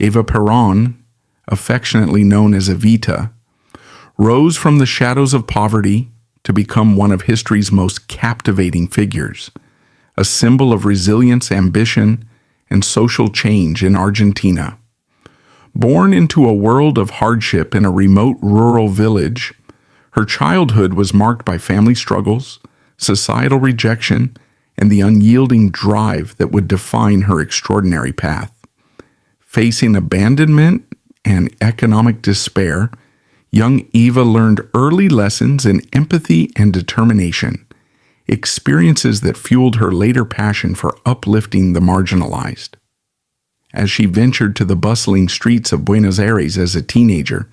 Eva Perón, affectionately known as Evita, rose from the shadows of poverty to become one of history's most captivating figures, a symbol of resilience, ambition, and social change in Argentina. Born into a world of hardship in a remote rural village, her childhood was marked by family struggles, societal rejection, and the unyielding drive that would define her extraordinary path. Facing abandonment and economic despair, young Eva learned early lessons in empathy and determination, experiences that fueled her later passion for uplifting the marginalized. As she ventured to the bustling streets of Buenos Aires as a teenager,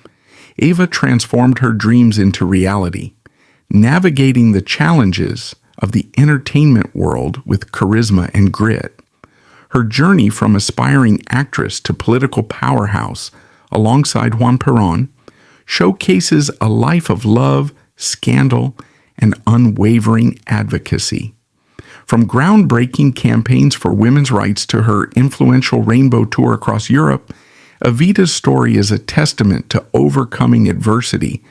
Eva transformed her dreams into reality, navigating the challenges of the entertainment world with charisma and grit. Her journey from aspiring actress to political powerhouse alongside Juan Perón showcases a life of love, scandal, and unwavering advocacy. From groundbreaking campaigns for women's rights to her influential rainbow tour across Europe, Evita's story is a testament to overcoming adversity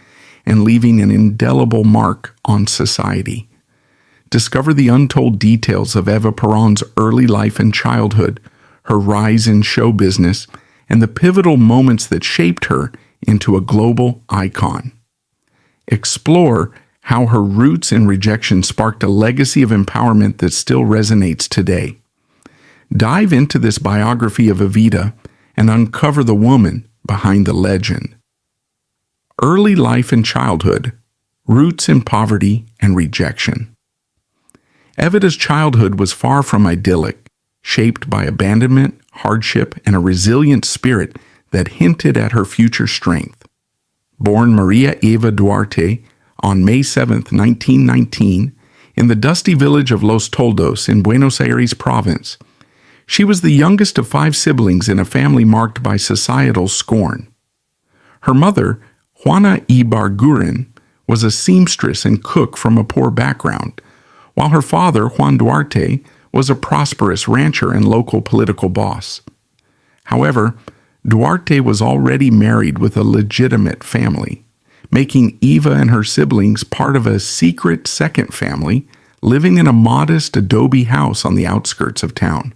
and leaving an indelible mark on society. Discover the untold details of Eva Perón's early life and childhood, her rise in show business, and the pivotal moments that shaped her into a global icon. Explore how her roots in rejection sparked a legacy of empowerment that still resonates today. Dive into this biography of Evita and uncover the woman behind the legend. Early life and childhood, roots in poverty and rejection. Evita's childhood was far from idyllic, shaped by abandonment, hardship, and a resilient spirit that hinted at her future strength. Born Maria Eva Duarte on May 7, 1919, in the dusty village of Los Toldos in Buenos Aires province, she was the youngest of 5 siblings in a family marked by societal scorn. Her mother, Juana Ibarguren, was a seamstress and cook from a poor background, while her father, Juan Duarte, was a prosperous rancher and local political boss. However, Duarte was already married with a legitimate family, making Eva and her siblings part of a secret second family living in a modest adobe house on the outskirts of town.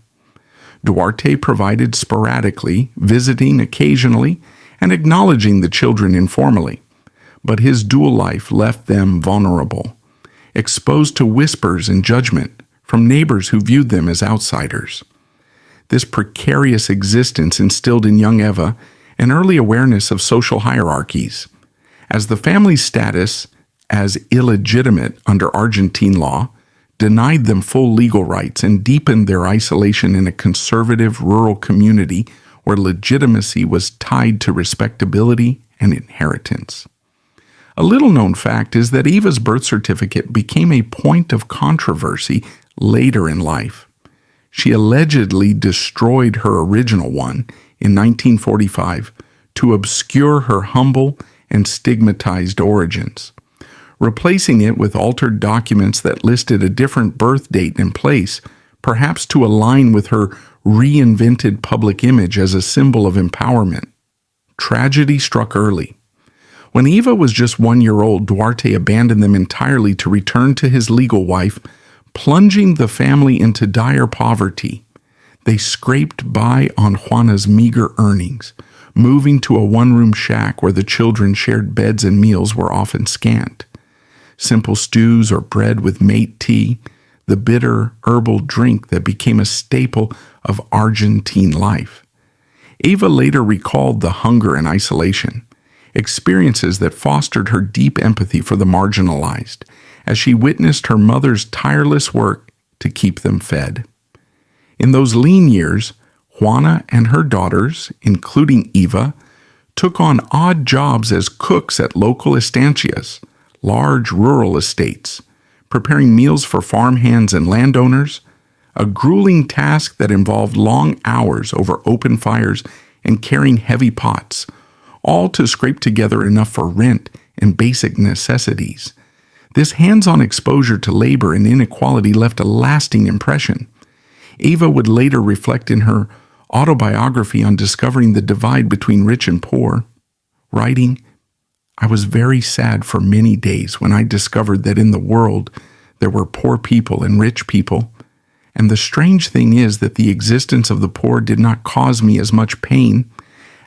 Duarte provided sporadically, visiting occasionally, and acknowledging the children informally, but his dual life left them vulnerable, exposed to whispers and judgment from neighbors who viewed them as outsiders. This precarious existence instilled in young Eva an early awareness of social hierarchies, as the family's status as illegitimate under Argentine law denied them full legal rights and deepened their isolation in a conservative rural community where legitimacy was tied to respectability and inheritance. A little-known fact is that Eva's birth certificate became a point of controversy later in life. She allegedly destroyed her original one in 1945 to obscure her humble and stigmatized origins, replacing it with altered documents that listed a different birth date and place, perhaps to align with her reinvented public image as a symbol of empowerment. Tragedy struck early. When Eva was just 1 year old, Duarte abandoned them entirely to return to his legal wife, plunging the family into dire poverty. They scraped by on Juana's meager earnings, moving to a one-room shack where the children shared beds and meals were often scant. Simple stews or bread with mate tea, the bitter herbal drink that became a staple of Argentine life. Eva later recalled the hunger and isolation, experiences that fostered her deep empathy for the marginalized, as she witnessed her mother's tireless work to keep them fed. In those lean years, Juana and her daughters, including Eva, took on odd jobs as cooks at local estancias, large rural estates, preparing meals for farmhands and landowners, a grueling task that involved long hours over open fires and carrying heavy pots, all to scrape together enough for rent and basic necessities. This hands-on exposure to labor and inequality left a lasting impression. Eva would later reflect in her autobiography on discovering the divide between rich and poor, writing, "I was very sad for many days when I discovered that in the world there were poor people and rich people, and the strange thing is that the existence of the poor did not cause me as much pain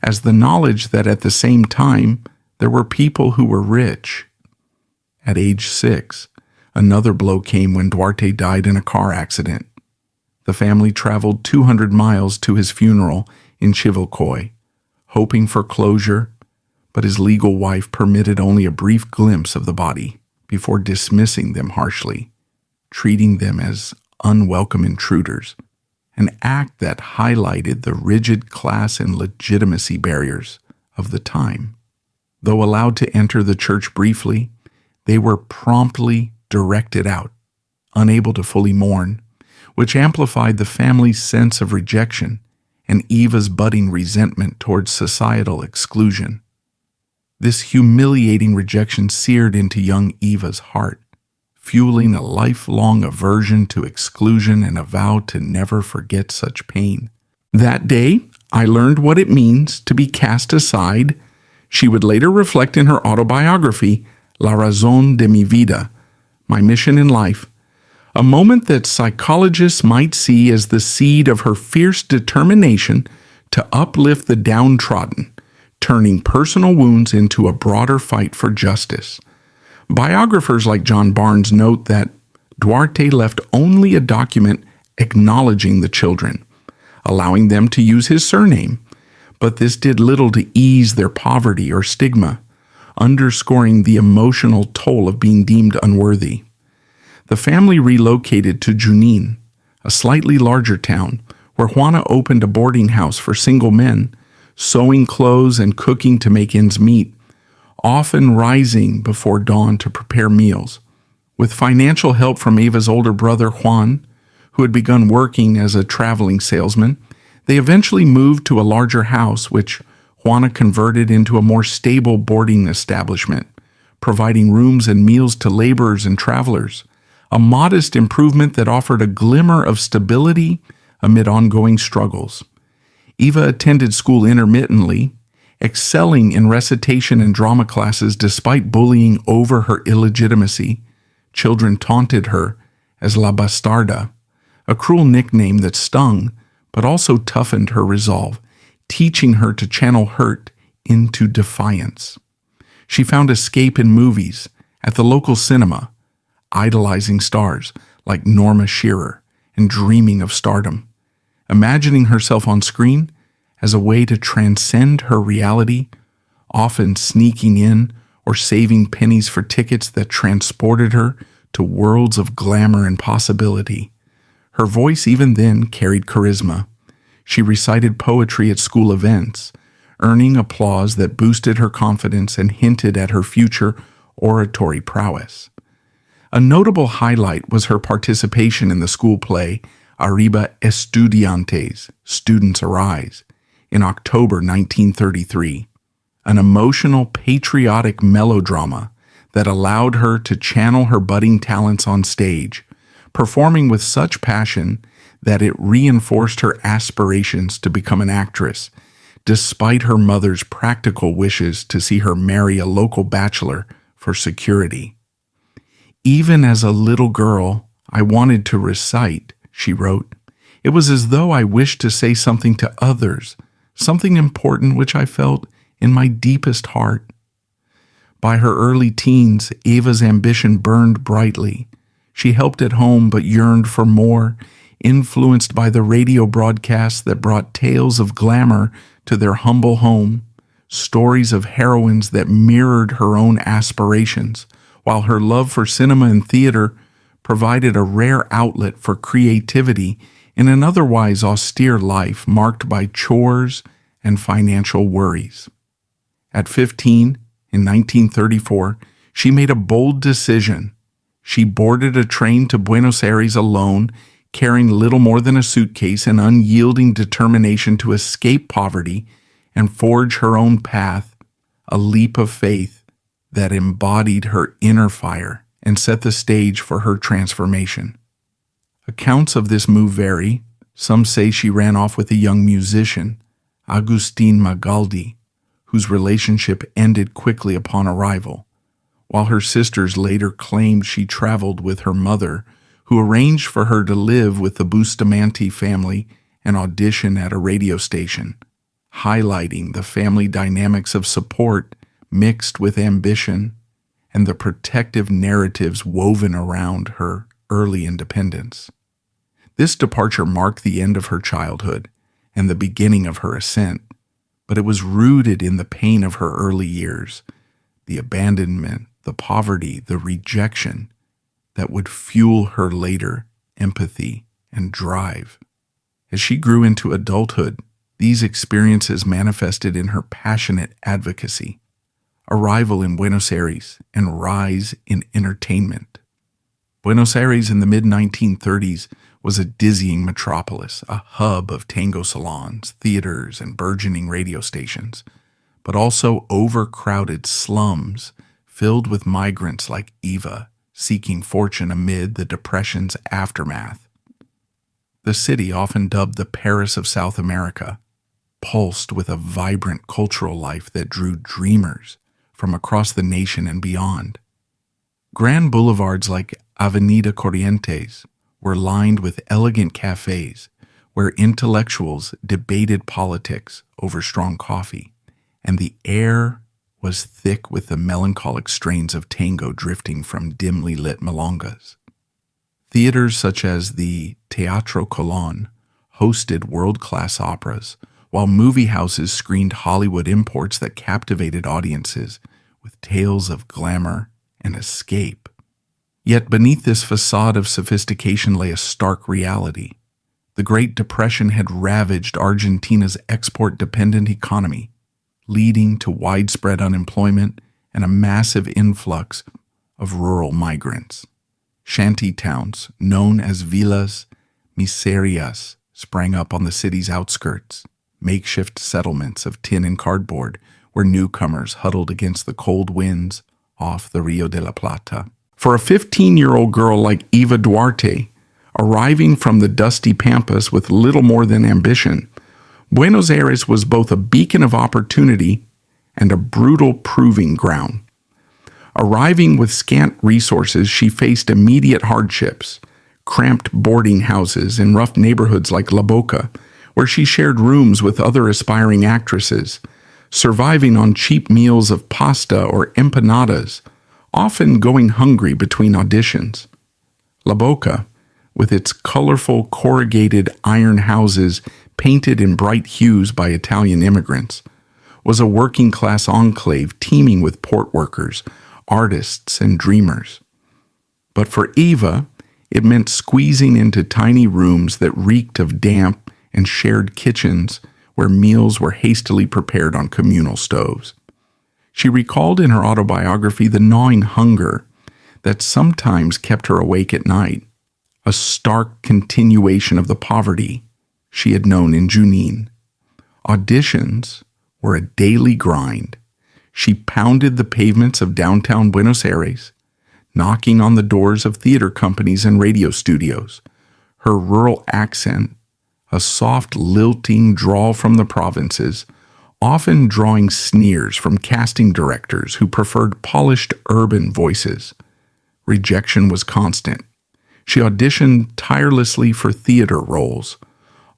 as the knowledge that at the same time there were people who were rich." At age 6, another blow came when Duarte died in a car accident. The family traveled 200 miles to his funeral in Chivilcoy, hoping for closure, but his legal wife permitted only a brief glimpse of the body before dismissing them harshly, treating them as unwelcome intruders, an act that highlighted the rigid class and legitimacy barriers of the time. Though allowed to enter the church briefly, they were promptly directed out, unable to fully mourn, which amplified the family's sense of rejection and Eva's budding resentment towards societal exclusion. This humiliating rejection seared into young Eva's heart, fueling a lifelong aversion to exclusion and a vow to never forget such pain. "That day, I learned what it means to be cast aside," she would later reflect in her autobiography, La Razón de mi Vida, My Mission in Life, a moment that psychologists might see as the seed of her fierce determination to uplift the downtrodden, turning personal wounds into a broader fight for justice. Biographers like John Barnes note that Duarte left only a document acknowledging the children, allowing them to use his surname, but this did little to ease their poverty or stigma, underscoring the emotional toll of being deemed unworthy. The family relocated to Junín, a slightly larger town, where Juana opened a boarding house for single men, sewing clothes and cooking to make ends meet, often rising before dawn to prepare meals. With financial help from Eva's older brother Juan, who had begun working as a traveling salesman, they eventually moved to a larger house, which Juana converted into a more stable boarding establishment, providing rooms and meals to laborers and travelers, a modest improvement that offered a glimmer of stability amid ongoing struggles. Eva attended school intermittently, excelling in recitation and drama classes despite bullying over her illegitimacy. Children taunted her as La Bastarda, a cruel nickname that stung but also toughened her resolve, teaching her to channel hurt into defiance. She found escape in movies, at the local cinema, idolizing stars like Norma Shearer and dreaming of stardom, imagining herself on screen as a way to transcend her reality, often sneaking in or saving pennies for tickets that transported her to worlds of glamour and possibility. Her voice even then carried charisma. She recited poetry at school events, earning applause that boosted her confidence and hinted at her future oratory prowess. A notable highlight was her participation in the school play Arriba Estudiantes, Students Arise, in October 1933, an emotional patriotic melodrama that allowed her to channel her budding talents on stage, performing with such passion that it reinforced her aspirations to become an actress, despite her mother's practical wishes to see her marry a local bachelor for security. "Even as a little girl, I wanted to recite," she wrote. "It was as though I wished to say something to others, something important which I felt in my deepest heart." By her early teens, Eva's ambition burned brightly. She helped at home but yearned for more, influenced by the radio broadcasts that brought tales of glamour to their humble home, stories of heroines that mirrored her own aspirations, while her love for cinema and theater provided a rare outlet for creativity in an otherwise austere life marked by chores and financial worries. At 15, in 1934, she made a bold decision. She boarded a train to Buenos Aires alone, carrying little more than a suitcase and unyielding determination to escape poverty and forge her own path, a leap of faith that embodied her inner fire and set the stage for her transformation. Accounts of this move vary. Some say she ran off with a young musician, Agustin Magaldi, whose relationship ended quickly upon arrival, while her sisters later claimed she traveled with her mother, who arranged for her to live with the Bustamante family and audition at a radio station, highlighting the family dynamics of support mixed with ambition and the protective narratives woven around her early independence. This departure marked the end of her childhood and the beginning of her ascent, but it was rooted in the pain of her early years, the abandonment, the poverty, the rejection that would fuel her later empathy and drive. As she grew into adulthood, these experiences manifested in her passionate advocacy, arrival in Buenos Aires, and rise in entertainment. Buenos Aires in the mid-1930s was a dizzying metropolis, a hub of tango salons, theaters, and burgeoning radio stations, but also overcrowded slums filled with migrants like Eva, seeking fortune amid the Depression's aftermath. The city, often dubbed the Paris of South America, pulsed with a vibrant cultural life that drew dreamers from across the nation and beyond. Grand boulevards like Avenida Corrientes were lined with elegant cafes where intellectuals debated politics over strong coffee, and the air was thick with the melancholic strains of tango drifting from dimly lit milongas. Theaters such as the Teatro Colón hosted world-class operas, while movie houses screened Hollywood imports that captivated audiences with tales of glamour and escape. Yet beneath this facade of sophistication lay a stark reality. The Great Depression had ravaged Argentina's export-dependent economy, leading to widespread unemployment and a massive influx of rural migrants. Shanty towns, known as villas miserias, sprang up on the city's outskirts, makeshift settlements of tin and cardboard where newcomers huddled against the cold winds off the Rio de la Plata. For a 15-year-old girl like Eva Duarte, arriving from the dusty pampas with little more than ambition, Buenos Aires was both a beacon of opportunity and a brutal proving ground. Arriving with scant resources, she faced immediate hardships, cramped boarding houses in rough neighborhoods like La Boca, where she shared rooms with other aspiring actresses, surviving on cheap meals of pasta or empanadas, often going hungry between auditions. La Boca, with its colorful corrugated iron houses painted in bright hues by Italian immigrants, was a working-class enclave teeming with port workers, artists, and dreamers. But for Eva, it meant squeezing into tiny rooms that reeked of damp and shared kitchens where meals were hastily prepared on communal stoves. She recalled in her autobiography the gnawing hunger that sometimes kept her awake at night, a stark continuation of the poverty she had known in Junín. Auditions were a daily grind. She pounded the pavements of downtown Buenos Aires, knocking on the doors of theater companies and radio studios. Her rural accent, a soft, lilting drawl from the provinces, often drawing sneers from casting directors who preferred polished urban voices. Rejection was constant. She auditioned tirelessly for theater roles,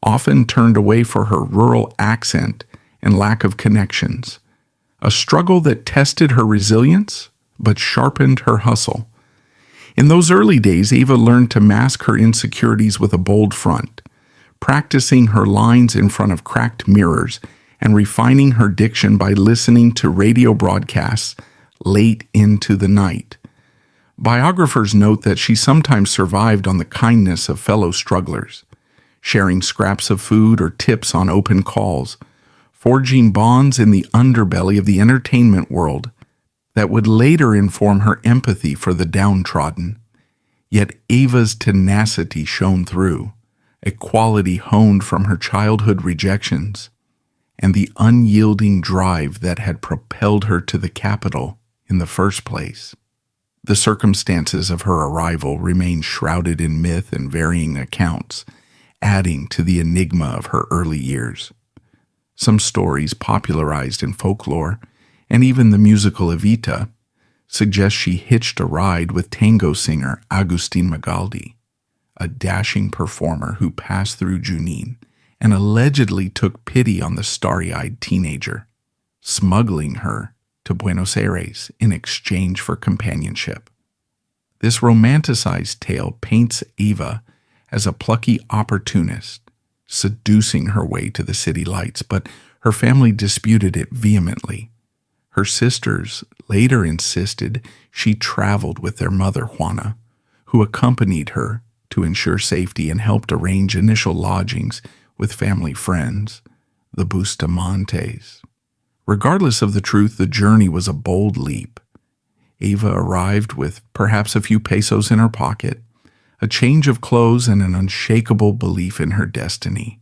often turned away for her rural accent and lack of connections, a struggle that tested her resilience but sharpened her hustle. In those early days, Eva learned to mask her insecurities with a bold front, practicing her lines in front of cracked mirrors and refining her diction by listening to radio broadcasts late into the night. Biographers note that she sometimes survived on the kindness of fellow strugglers, sharing scraps of food or tips on open calls, forging bonds in the underbelly of the entertainment world that would later inform her empathy for the downtrodden. Yet Eva's tenacity shone through, a quality honed from her childhood rejections, and the unyielding drive that had propelled her to the capital in the first place. The circumstances of her arrival remain shrouded in myth and varying accounts, adding to the enigma of her early years. Some stories popularized in folklore, and even the musical Evita, suggest she hitched a ride with tango singer Agustin Magaldi, a dashing performer who passed through Junín and allegedly took pity on the starry-eyed teenager, smuggling her to Buenos Aires in exchange for companionship. This romanticized tale paints Eva as a plucky opportunist, seducing her way to the city lights, but her family disputed it vehemently. Her sisters later insisted she traveled with their mother, Juana, who accompanied her to ensure safety and helped arrange initial lodgings with family friends, the Bustamantes. Regardless of the truth, the journey was a bold leap. Eva arrived with perhaps a few pesos in her pocket, a change of clothes, and an unshakable belief in her destiny.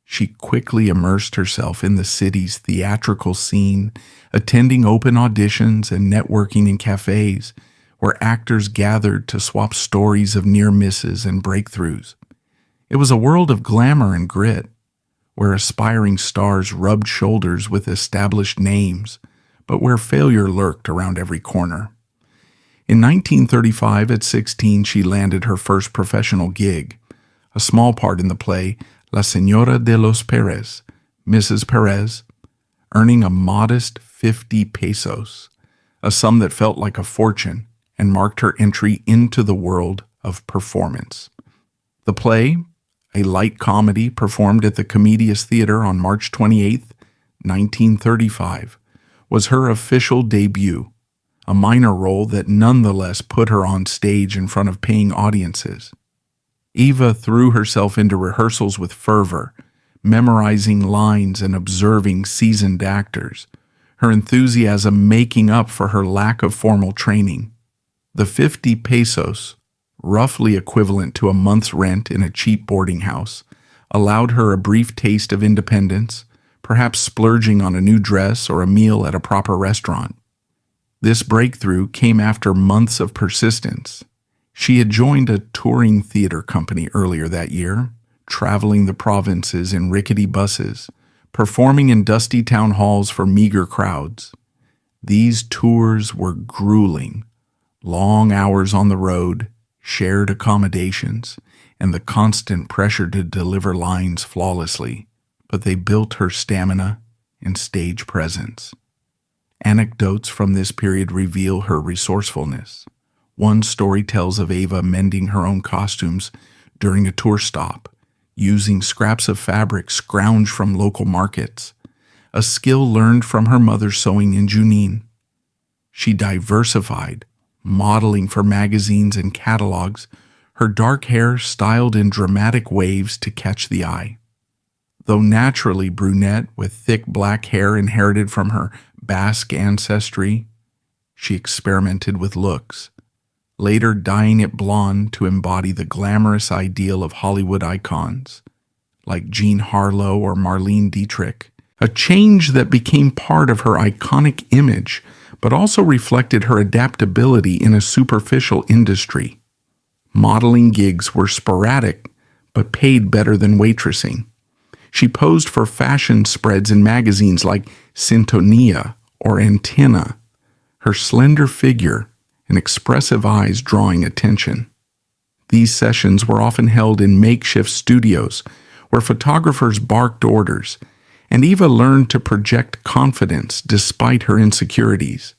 She quickly immersed herself in the city's theatrical scene, attending open auditions and networking in cafes where actors gathered to swap stories of near misses and breakthroughs. It was a world of glamour and grit, where aspiring stars rubbed shoulders with established names, but where failure lurked around every corner. In 1935, at 16, she landed her first professional gig, a small part in the play La Señora de los Pérez, Mrs. Perez, earning a modest 50 pesos, a sum that felt like a fortune and marked her entry into the world of performance. The play, a light comedy performed at the Comedias Theater on March 28, 1935, was her official debut, a minor role that nonetheless put her on stage in front of paying audiences. Eva threw herself into rehearsals with fervor, memorizing lines and observing seasoned actors, her enthusiasm making up for her lack of formal training. The 50 pesos, roughly equivalent to a month's rent in a cheap boarding house, allowed her a brief taste of independence, perhaps splurging on a new dress or a meal at a proper restaurant. This breakthrough came after months of persistence. She had joined a touring theater company earlier that year, traveling the provinces in rickety buses, performing in dusty town halls for meager crowds. These tours were grueling. Long hours on the road, shared accommodations, and the constant pressure to deliver lines flawlessly, but they built her stamina and stage presence. Anecdotes from this period reveal her resourcefulness. One story tells of Eva mending her own costumes during a tour stop, using scraps of fabric scrounged from local markets, a skill learned from her mother sewing in Junín. She diversified, modeling for magazines and catalogs, her dark hair styled in dramatic waves to catch the eye. Though naturally brunette with thick black hair inherited from her Basque ancestry, she experimented with looks, later dyeing it blonde to embody the glamorous ideal of Hollywood icons, like Jean Harlow or Marlene Dietrich, a change that became part of her iconic image, but also reflected her adaptability in a superficial industry. Modeling gigs were sporadic, but paid better than waitressing. She posed for fashion spreads in magazines like Sintonia or Antenna, her slender figure and expressive eyes drawing attention. These sessions were often held in makeshift studios where photographers barked orders, and Eva learned to project confidence despite her insecurities.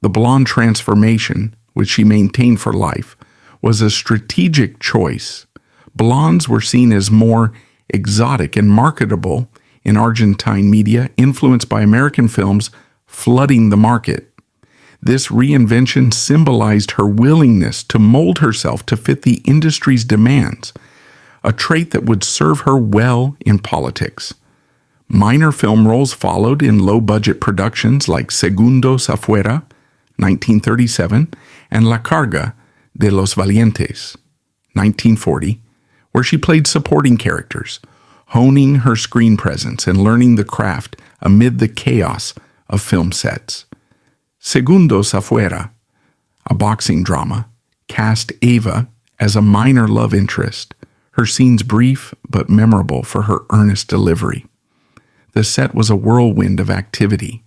The blonde transformation, which she maintained for life, was a strategic choice. Blondes were seen as more exotic and marketable in Argentine media, influenced by American films flooding the market. This reinvention symbolized her willingness to mold herself to fit the industry's demands, a trait that would serve her well in politics. Minor film roles followed in low-budget productions like Segundos Afuera, 1937, and La Carga de los Valientes, 1940, where she played supporting characters, honing her screen presence and learning the craft amid the chaos of film sets. Segundos Afuera, a boxing drama, cast Eva as a minor love interest, her scenes brief but memorable for her earnest delivery. The set was a whirlwind of activity,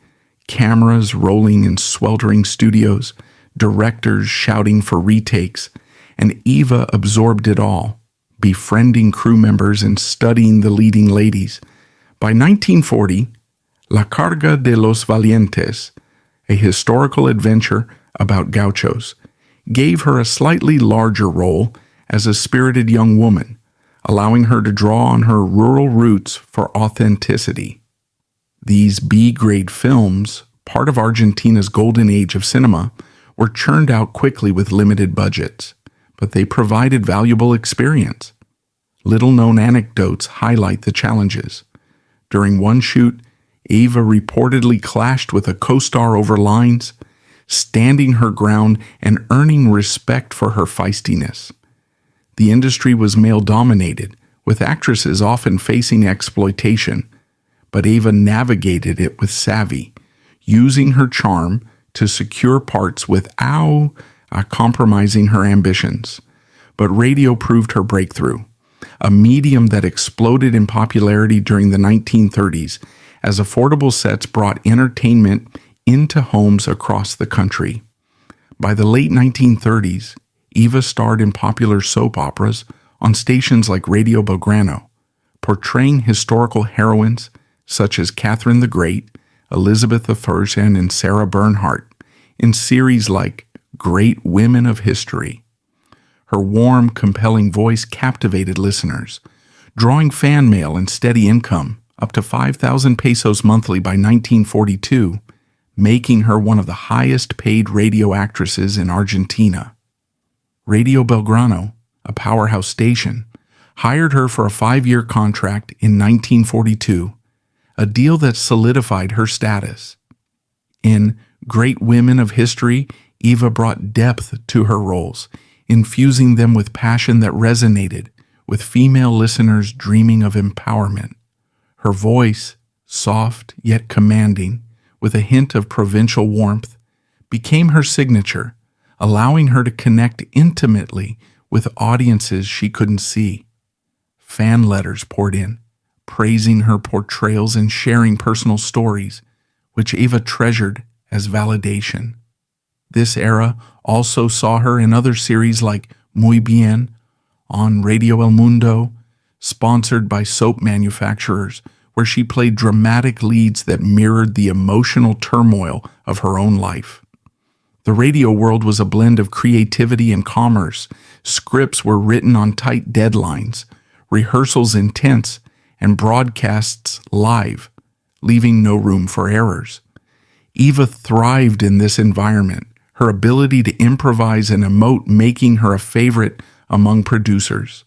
cameras rolling in sweltering studios, directors shouting for retakes, and Eva absorbed it all, befriending crew members and studying the leading ladies. By 1940, La Carga de los Valientes, a historical adventure about gauchos, gave her a slightly larger role as a spirited young woman, allowing her to draw on her rural roots for authenticity. These B-grade films, part of Argentina's golden age of cinema, were churned out quickly with limited budgets, but they provided valuable experience. Little-known anecdotes highlight the challenges. During one shoot, Eva reportedly clashed with a co-star over lines, standing her ground and earning respect for her feistiness. The industry was male-dominated, with actresses often facing exploitation, but Eva navigated it with savvy, using her charm to secure parts without compromising her ambitions. But radio proved her breakthrough, a medium that exploded in popularity during the 1930s as affordable sets brought entertainment into homes across the country. By the late 1930s, Eva starred in popular soap operas on stations like Radio Belgrano, portraying historical heroines such as Catherine the Great, Elizabeth I, and Sarah Bernhardt in series like Great Women of History. Her warm, compelling voice captivated listeners, drawing fan mail and steady income, up to 5,000 pesos monthly by 1942, making her one of the highest-paid radio actresses in Argentina. Radio Belgrano, a powerhouse station, hired her for a 5-year contract in 1942, a deal that solidified her status. In Great Women of History, Eva brought depth to her roles, infusing them with passion that resonated with female listeners dreaming of empowerment. Her voice, soft yet commanding, with a hint of provincial warmth, became her signature, allowing her to connect intimately with audiences she couldn't see. Fan letters poured in, praising her portrayals and sharing personal stories, which Eva treasured as validation. This era also saw her in other series like Muy Bien, on Radio El Mundo, sponsored by soap manufacturers, where she played dramatic leads that mirrored the emotional turmoil of her own life. The radio world was a blend of creativity and commerce. Scripts were written on tight deadlines, rehearsals intense, and broadcasts live, leaving no room for errors. Eva thrived in this environment, her ability to improvise and emote making her a favorite among producers.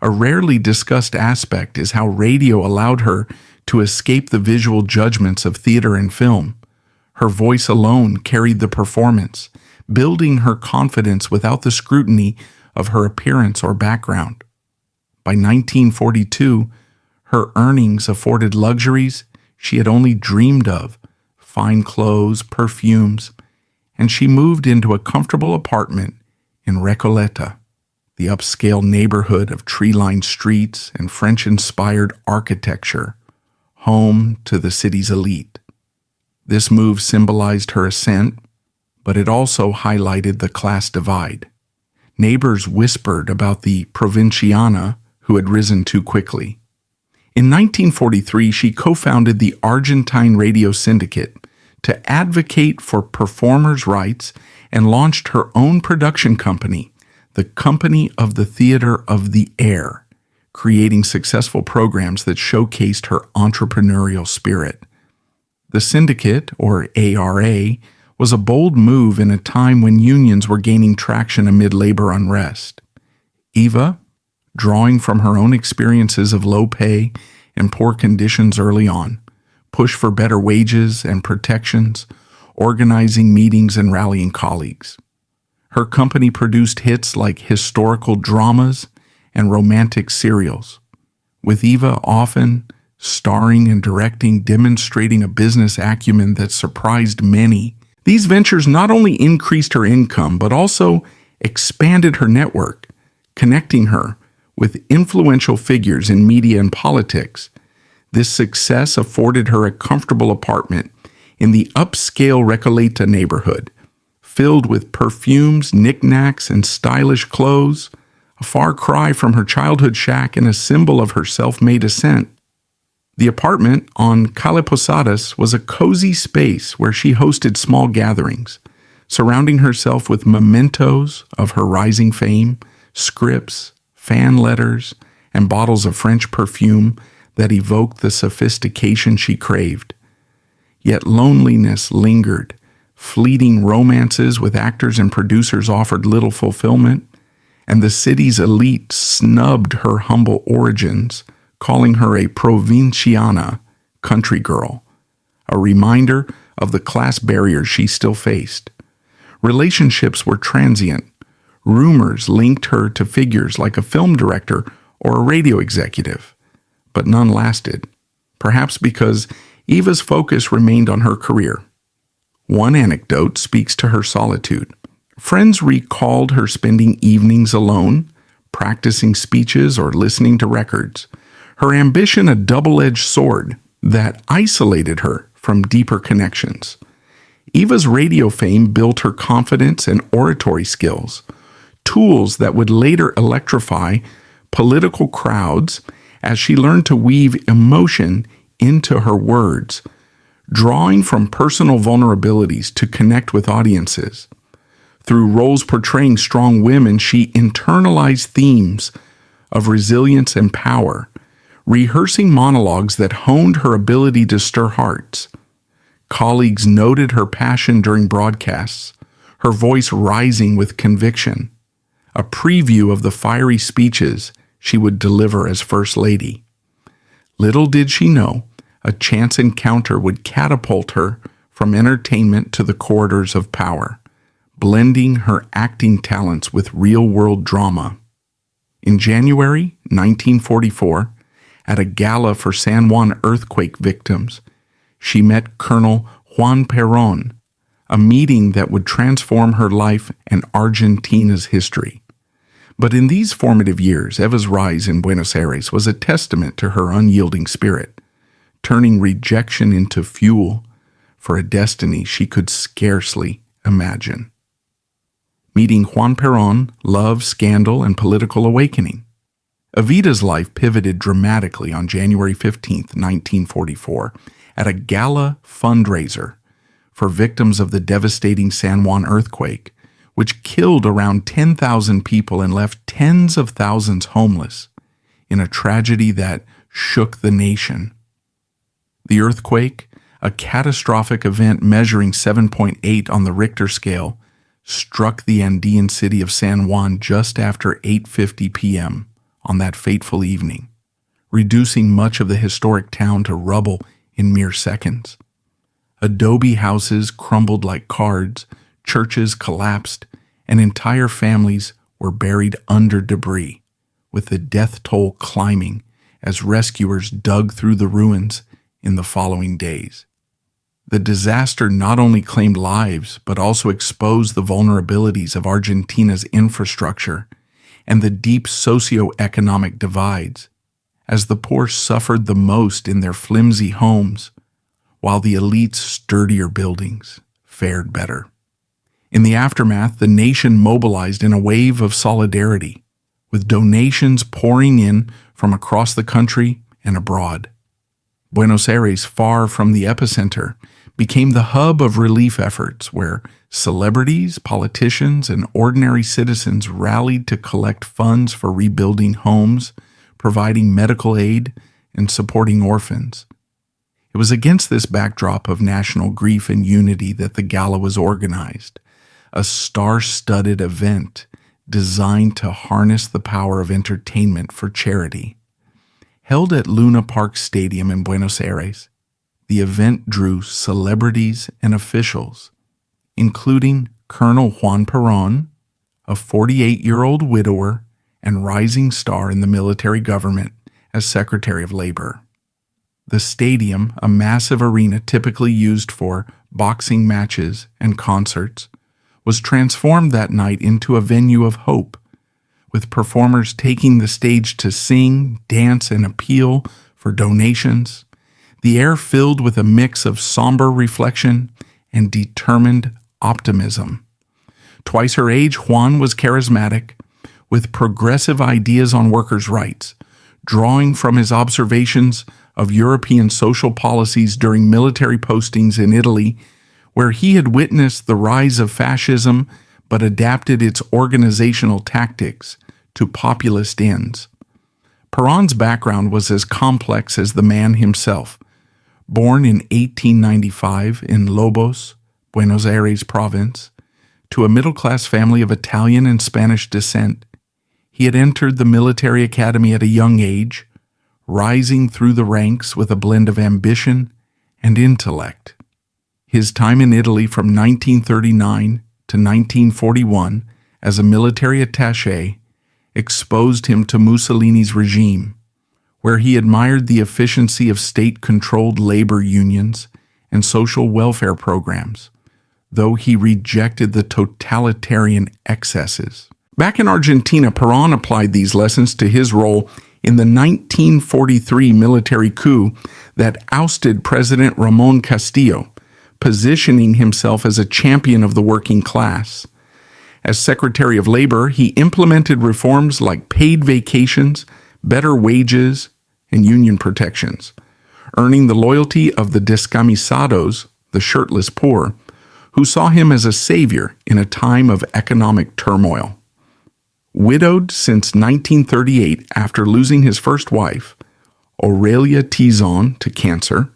A rarely discussed aspect is how radio allowed her to escape the visual judgments of theater and film. Her voice alone carried the performance, building her confidence without the scrutiny of her appearance or background. By 1942, her earnings afforded luxuries she had only dreamed of, fine clothes, perfumes, and she moved into a comfortable apartment in Recoleta, the upscale neighborhood of tree-lined streets and French-inspired architecture, home to the city's elite. This move symbolized her ascent, but it also highlighted the class divide. Neighbors whispered about the provinciana who had risen too quickly. In 1943, she co-founded the Argentine Radio Syndicate to advocate for performers' rights and launched her own production company, the Company of the Theater of the Air, creating successful programs that showcased her entrepreneurial spirit. The syndicate, or ARA, was a bold move in a time when unions were gaining traction amid labor unrest. Eva, drawing from her own experiences of low pay and poor conditions early on, pushed for better wages and protections, organizing meetings and rallying colleagues. Her company produced hits like historical dramas and romantic serials, with Eva often starring and directing, demonstrating a business acumen that surprised many. These ventures not only increased her income, but also expanded her network, connecting her With influential figures in media and politics, this success afforded her a comfortable apartment in the upscale Recoleta neighborhood, filled with perfumes, knickknacks, and stylish clothes, a far cry from her childhood shack and a symbol of her self-made ascent. The apartment on Calle Posadas was a cozy space where she hosted small gatherings, surrounding herself with mementos of her rising fame, scripts, fan letters, and bottles of French perfume that evoked the sophistication she craved. Yet loneliness lingered. Fleeting romances with actors and producers offered little fulfillment, and the city's elite snubbed her humble origins, calling her a provinciana, country girl, a reminder of the class barriers she still faced. Relationships were transient. Rumors linked her to figures like a film director or a radio executive, but none lasted, perhaps because Eva's focus remained on her career. One anecdote speaks to her solitude. Friends recalled her spending evenings alone, practicing speeches or listening to records, her ambition a double-edged sword that isolated her from deeper connections. Eva's radio fame built her confidence and oratory skills, tools that would later electrify political crowds as she learned to weave emotion into her words, drawing from personal vulnerabilities to connect with audiences. Through roles portraying strong women, she internalized themes of resilience and power, rehearsing monologues that honed her ability to stir hearts. Colleagues noted her passion during broadcasts, her voice rising with conviction, a preview of the fiery speeches she would deliver as First Lady. Little did she know, a chance encounter would catapult her from entertainment to the corridors of power, blending her acting talents with real-world drama. In January 1944, at a gala for San Juan earthquake victims, she met Colonel Juan Perón, a meeting that would transform her life and Argentina's history. But in these formative years, Eva's rise in Buenos Aires was a testament to her unyielding spirit, turning rejection into fuel for a destiny she could scarcely imagine. Meeting Juan Perón, love, scandal, and political awakening. Evita's life pivoted dramatically on January 15, 1944, at a gala fundraiser for victims of the devastating San Juan earthquake, which killed around 10,000 people and left tens of thousands homeless in a tragedy that shook the nation. The earthquake, a catastrophic event measuring 7.8 on the Richter scale, struck the Andean city of San Juan just after 8:50 p.m. on that fateful evening, reducing much of the historic town to rubble in mere seconds. Adobe houses crumbled like cards, churches collapsed, and entire families were buried under debris, with the death toll climbing as rescuers dug through the ruins in the following days. The disaster not only claimed lives, but also exposed the vulnerabilities of Argentina's infrastructure and the deep socioeconomic divides, as the poor suffered the most in their flimsy homes, while the elite's sturdier buildings fared better. In the aftermath, the nation mobilized in a wave of solidarity, with donations pouring in from across the country and abroad. Buenos Aires, far from the epicenter, became the hub of relief efforts where celebrities, politicians, and ordinary citizens rallied to collect funds for rebuilding homes, providing medical aid, and supporting orphans. It was against this backdrop of national grief and unity that the gala was organized, a star-studded event designed to harness the power of entertainment for charity. Held at Luna Park Stadium in Buenos Aires, the event drew celebrities and officials, including Colonel Juan Perón, a 48-year-old widower and rising star in the military government as Secretary of Labor. The stadium, a massive arena typically used for boxing matches and concerts, was transformed that night into a venue of hope, with performers taking the stage to sing, dance, and appeal for donations, the air filled with a mix of somber reflection and determined optimism. Twice her age, Juan was charismatic, with progressive ideas on workers' rights, drawing from his observations of European social policies during military postings in Italy, where he had witnessed the rise of fascism but adapted its organizational tactics to populist ends. Perón's background was as complex as the man himself. Born in 1895 in Lobos, Buenos Aires province, to a middle-class family of Italian and Spanish descent, he had entered the military academy at a young age, rising through the ranks with a blend of ambition and intellect. His time in Italy from 1939 to 1941 as a military attaché exposed him to Mussolini's regime, where he admired the efficiency of state-controlled labor unions and social welfare programs, though he rejected the totalitarian excesses. Back in Argentina, Perón applied these lessons to his role in the 1943 military coup that ousted President Ramón Castillo, positioning himself as a champion of the working class. As Secretary of Labor, he implemented reforms like paid vacations, better wages, and union protections, earning the loyalty of the descamisados, the shirtless poor, who saw him as a savior in a time of economic turmoil. Widowed since 1938 after losing his first wife, Aurelia Tizon, to cancer,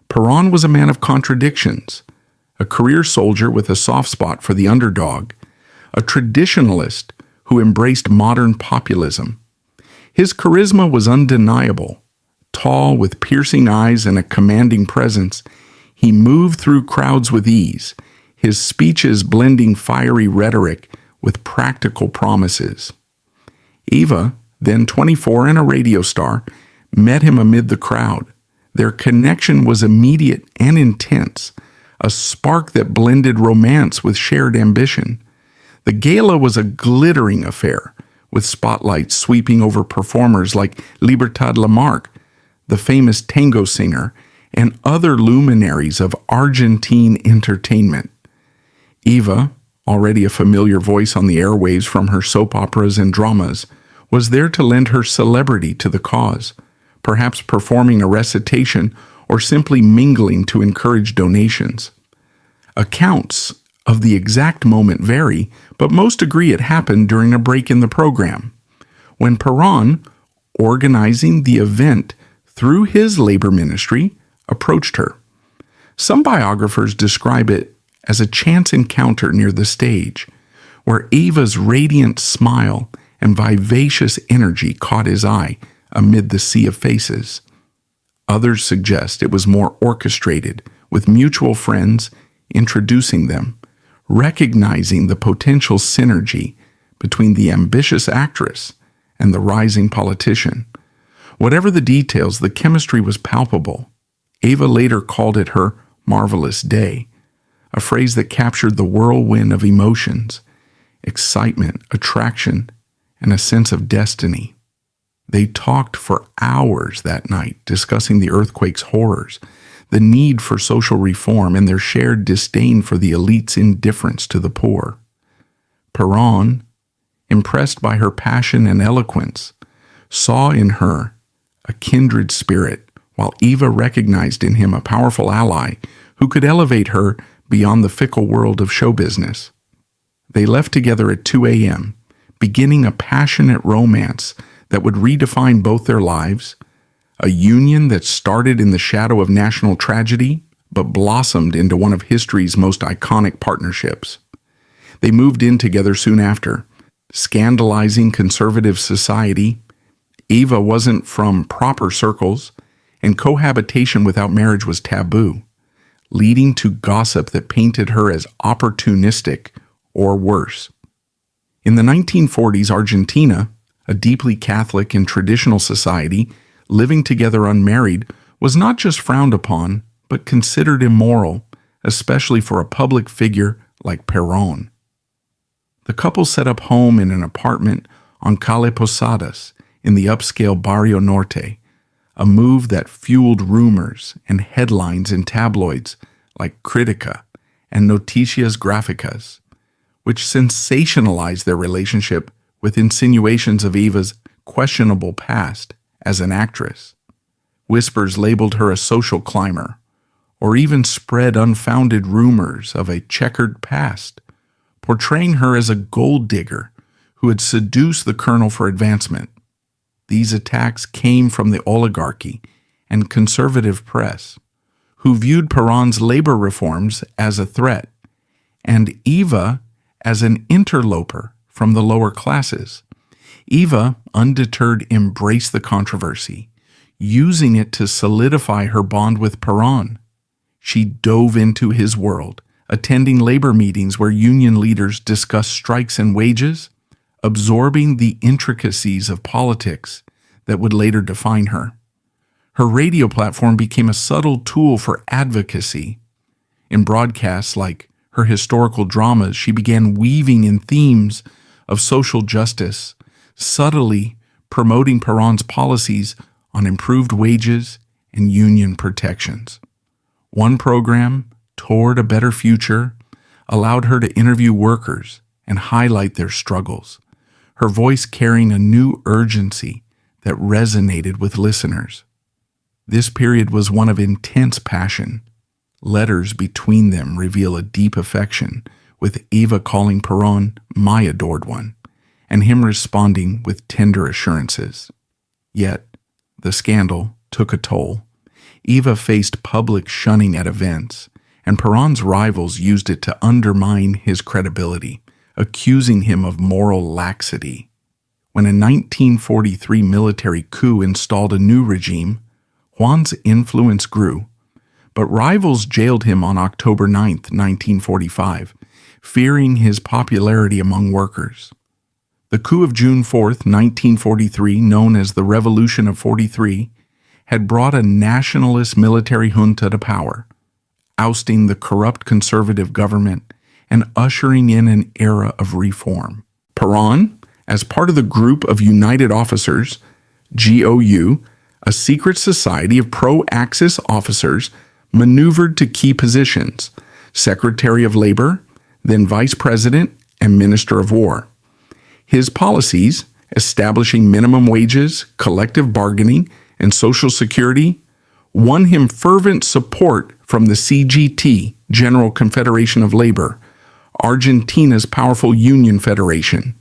Perón was a man of contradictions, a career soldier with a soft spot for the underdog, a traditionalist who embraced modern populism. His charisma was undeniable. Tall, with piercing eyes and a commanding presence, he moved through crowds with ease, his speeches blending fiery rhetoric with practical promises. Eva, then 24 and a radio star, met him amid the crowd. Their connection was immediate and intense, a spark that blended romance with shared ambition. The gala was a glittering affair, with spotlights sweeping over performers like Libertad Lamarque, the famous tango singer, and other luminaries of Argentine entertainment. Eva, already a familiar voice on the airwaves from her soap operas and dramas, was there to lend her celebrity to the cause, perhaps performing a recitation or simply mingling to encourage donations. Accounts of the exact moment vary, but most agree it happened during a break in the program, when Perón, organizing the event through his labor ministry, approached her. Some biographers describe it as a chance encounter near the stage, where Eva's radiant smile and vivacious energy caught his eye amid the sea of faces. Others suggest it was more orchestrated, with mutual friends introducing them, recognizing the potential synergy between the ambitious actress and the rising politician. Whatever the details, the chemistry was palpable. Eva later called it her marvelous day, a phrase that captured the whirlwind of emotions, excitement, attraction, and a sense of destiny. They talked for hours that night, discussing the earthquake's horrors, the need for social reform, and their shared disdain for the elite's indifference to the poor. Perón, impressed by her passion and eloquence, saw in her a kindred spirit, while Eva recognized in him a powerful ally who could elevate her beyond the fickle world of show business. They left together at 2 a.m., beginning a passionate romance that would redefine both their lives, a union that started in the shadow of national tragedy but blossomed into one of history's most iconic partnerships. They moved in together soon after, scandalizing conservative society. Eva wasn't from proper circles, and cohabitation without marriage was taboo, leading to gossip that painted her as opportunistic or worse. In the 1940s, Argentina, a deeply Catholic and traditional society, living together unmarried was not just frowned upon, but considered immoral, especially for a public figure like Perón. The couple set up home in an apartment on Calle Posadas in the upscale Barrio Norte, a move that fueled rumors and headlines in tabloids like Critica and Noticias Gráficas, which sensationalized their relationship with insinuations of Eva's questionable past as an actress. Whispers labeled her a social climber, or even spread unfounded rumors of a checkered past, portraying her as a gold digger who had seduced the colonel for advancement. These attacks came from the oligarchy and conservative press, who viewed Perón's labor reforms as a threat, and Eva as an interloper from the lower classes. Eva, undeterred, embraced the controversy, using it to solidify her bond with Perón. She dove into his world, attending labor meetings where union leaders discussed strikes and wages, absorbing the intricacies of politics that would later define her. Her radio platform became a subtle tool for advocacy. In broadcasts like her historical dramas, she began weaving in themes of social justice, subtly promoting Perón's policies on improved wages and union protections. One program, Toward a Better Future, allowed her to interview workers and highlight their struggles, her voice carrying a new urgency that resonated with listeners. This period was one of intense passion. Letters between them reveal a deep affection, with Eva calling Perón "my adored one," and him responding with tender assurances. Yet, the scandal took a toll. Eva faced public shunning at events, and Perón's rivals used it to undermine his credibility, accusing him of moral laxity. When a 1943 military coup installed a new regime, Juan's influence grew, but rivals jailed him on October 9, 1945, fearing his popularity among workers. The coup of June 4, 1943, known as the Revolution of 43, had brought a nationalist military junta to power, ousting the corrupt conservative government and ushering in an era of reform. Perón, as part of the Group of United Officers, GOU, a secret society of pro-Axis officers, maneuvered to key positions: Secretary of Labor, then Vice President and Minister of War. His policies, establishing minimum wages, collective bargaining, and Social Security, won him fervent support from the CGT, General Confederation of Labor, Argentina's powerful union federation.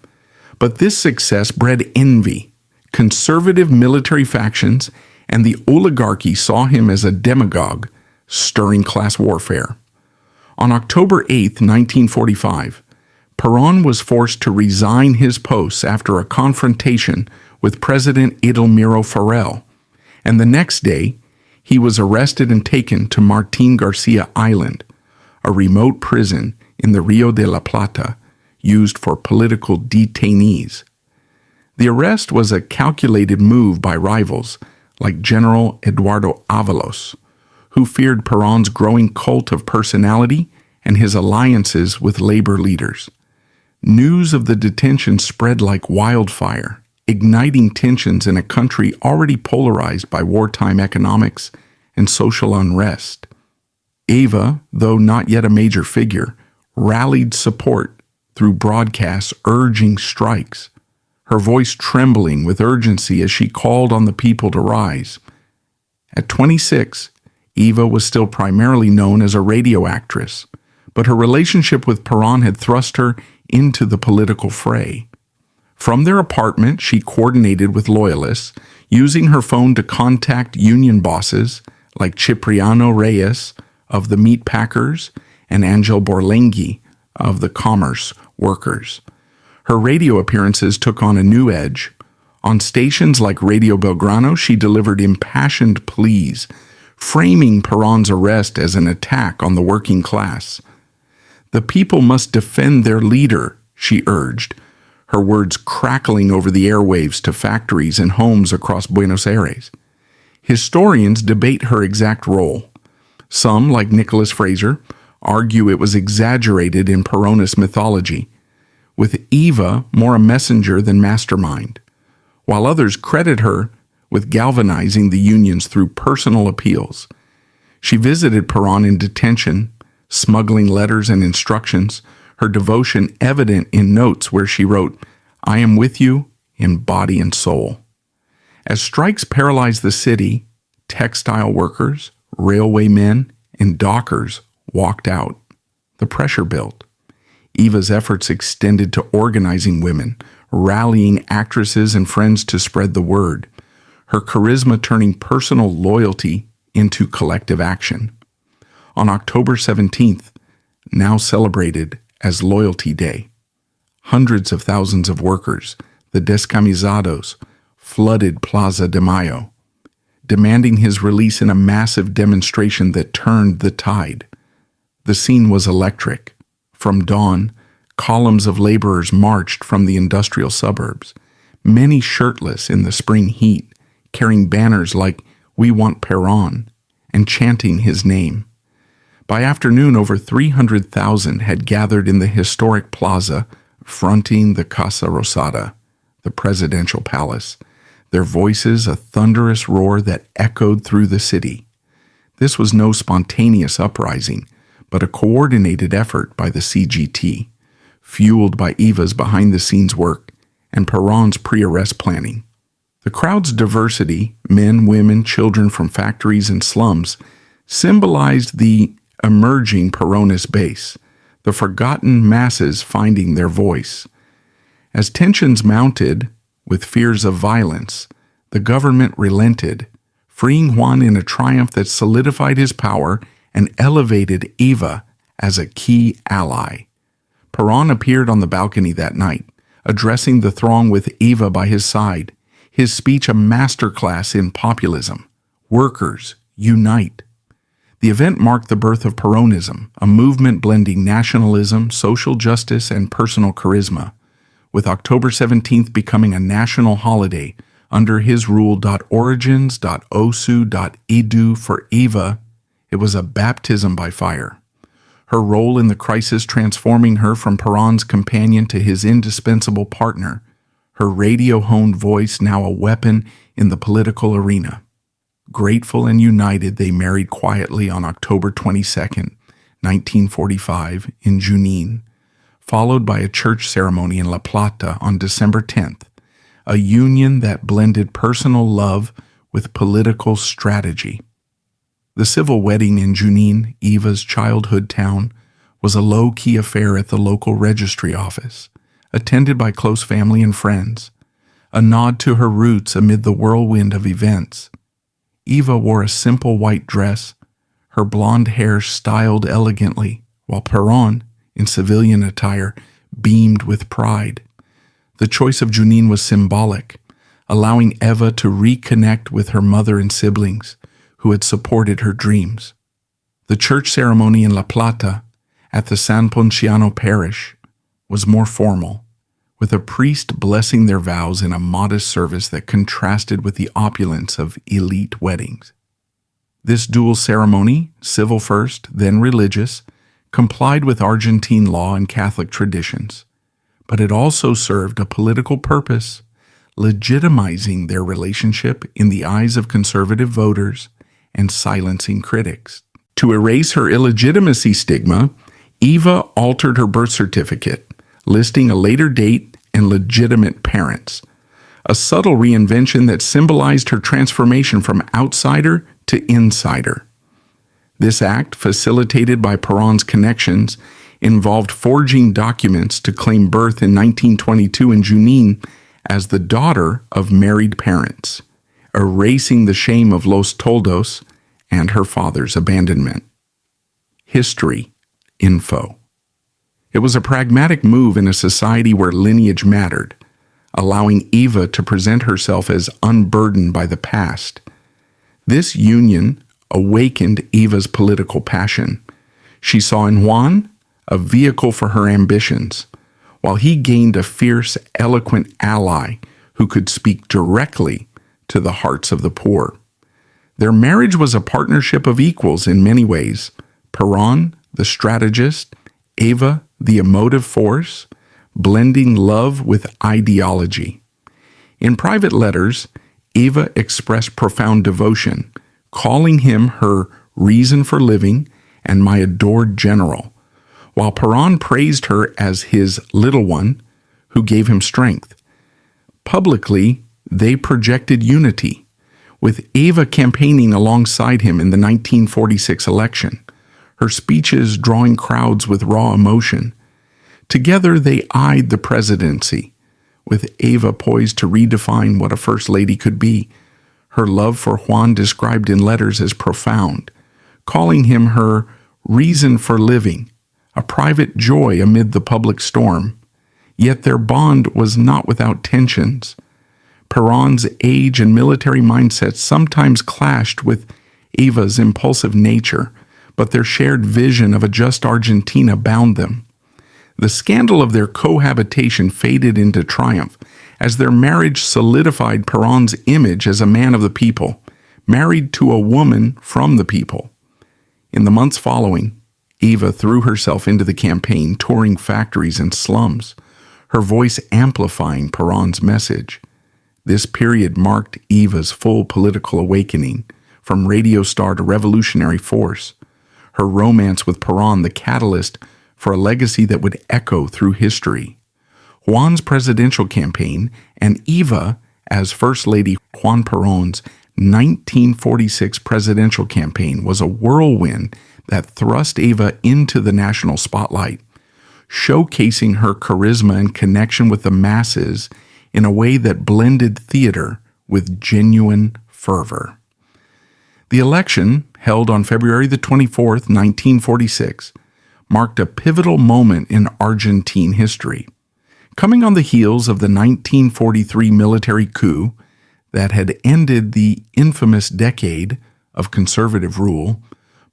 But this success bred envy. Conservative military factions and the oligarchy saw him as a demagogue, stirring class warfare. On October 8, 1945, Perón was forced to resign his post after a confrontation with President Edelmiro Farrell, and the next day, he was arrested and taken to Martín García Island, a remote prison in the Rio de la Plata used for political detainees. The arrest was a calculated move by rivals like General Eduardo Ávalos, who feared Perón's growing cult of personality and his alliances with labor leaders. News of the detention spread like wildfire, igniting tensions in a country already polarized by wartime economics and social unrest. Eva, though not yet a major figure, rallied support through broadcasts urging strikes, her voice trembling with urgency as she called on the people to rise. At 26, Eva was still primarily known as a radio actress, but her relationship with Perón had thrust her into the political fray. From their apartment, she coordinated with loyalists, using her phone to contact union bosses like Cipriano Reyes of the Meat Packers and Angel Borlenghi of the Commerce Workers. Her radio appearances took on a new edge. On stations like Radio Belgrano, she delivered impassioned pleas, framing Perón's arrest as an attack on the working class. The people must defend their leader, she urged, her words crackling over the airwaves to factories and homes across Buenos Aires. Historians debate her exact role. Some, like Nicholas Fraser, argue it was exaggerated in Peronist mythology, with Eva more a messenger than mastermind, while others credit her with galvanizing the unions through personal appeals. She visited Perón in detention, smuggling letters and instructions, her devotion evident in notes where she wrote, "I am with you in body and soul." As strikes paralyzed the city, textile workers, railway men, and dockers walked out. The pressure built. Eva's efforts extended to organizing women, rallying actresses and friends to spread the word, her charisma turning personal loyalty into collective action. On October 17th, now celebrated as Loyalty Day, hundreds of thousands of workers, the descamisados, flooded Plaza de Mayo, demanding his release in a massive demonstration that turned the tide. The scene was electric. From dawn, columns of laborers marched from the industrial suburbs, many shirtless in the spring heat, carrying banners like "We Want Perón" and chanting his name. By afternoon, over 300,000 had gathered in the historic plaza fronting the Casa Rosada, the presidential palace, their voices a thunderous roar that echoed through the city. This was no spontaneous uprising, but a coordinated effort by the CGT, fueled by Eva's behind-the-scenes work and Perón's pre-arrest planning. The crowd's diversity, men, women, children from factories and slums, symbolized the emerging Peronist base, the forgotten masses finding their voice. As tensions mounted, with fears of violence, the government relented, freeing Juan in a triumph that solidified his power and elevated Eva as a key ally. Perón appeared on the balcony that night, addressing the throng with Eva by his side, his speech a masterclass in populism. Workers, unite. The event marked the birth of Peronism, a movement blending nationalism, social justice, and personal charisma, with October 17th becoming a national holiday under his rule. Origins.osu.edu for Eva, it was a baptism by fire. Her role in the crisis transforming her from Perón's companion to his indispensable partner, her radio-honed voice now a weapon in the political arena. Grateful and united, they married quietly on October 22nd, 1945, in Junín, followed by a church ceremony in La Plata on December 10th, a union that blended personal love with political strategy. The civil wedding in Junín, Eva's childhood town, was a low-key affair at the local registry office, attended by close family and friends, a nod to her roots amid the whirlwind of events. Eva wore a simple white dress, her blonde hair styled elegantly, while Perón, in civilian attire, beamed with pride. The choice of Junín was symbolic, allowing Eva to reconnect with her mother and siblings, who had supported her dreams. The church ceremony in La Plata, at the San Ponciano parish, was more formal, with a priest blessing their vows in a modest service that contrasted with the opulence of elite weddings. This dual ceremony, civil first, then religious, complied with Argentine law and Catholic traditions, but it also served a political purpose, legitimizing their relationship in the eyes of conservative voters and silencing critics. To erase her illegitimacy stigma, Eva altered her birth certificate, listing a later date and legitimate parents, a subtle reinvention that symbolized her transformation from outsider to insider. This act, facilitated by Perón's connections, involved forging documents to claim birth in 1922 in Junín as the daughter of married parents, erasing the shame of Los Toldos and her father's abandonment. History info. It was a pragmatic move in a society where lineage mattered, allowing Eva to present herself as unburdened by the past. This union awakened Eva's political passion. She saw in Juan a vehicle for her ambitions, while he gained a fierce, eloquent ally who could speak directly to the hearts of the poor. Their marriage was a partnership of equals in many ways. Perón, the strategist, Eva, the emotive force, blending love with ideology. In private letters, Eva expressed profound devotion, calling him her reason for living and my adored general, while Perón praised her as his little one who gave him strength. Publicly, they projected unity, with Eva campaigning alongside him in the 1946 election, her speeches drawing crowds with raw emotion. Together they eyed the presidency, with Eva poised to redefine what a first lady could be, her love for Juan described in letters as profound, calling him her reason for living, a private joy amid the public storm. Yet their bond was not without tensions. Perón's age and military mindset sometimes clashed with Eva's impulsive nature, but their shared vision of a just Argentina bound them. The scandal of their cohabitation faded into triumph as their marriage solidified Perón's image as a man of the people, married to a woman from the people. In the months following, Eva threw herself into the campaign, touring factories and slums, her voice amplifying Perón's message. This period marked Eva's full political awakening, from radio star to revolutionary force. Her romance with Perón the catalyst for a legacy that would echo through history. Juan's presidential campaign and Eva as First Lady Juan Perón's 1946 presidential campaign was a whirlwind that thrust Eva into the national spotlight, showcasing her charisma and connection with the masses in a way that blended theater with genuine fervor. The election, held on February the 24th, 1946, marked a pivotal moment in Argentine history. Coming on the heels of the 1943 military coup that had ended the infamous decade of conservative rule,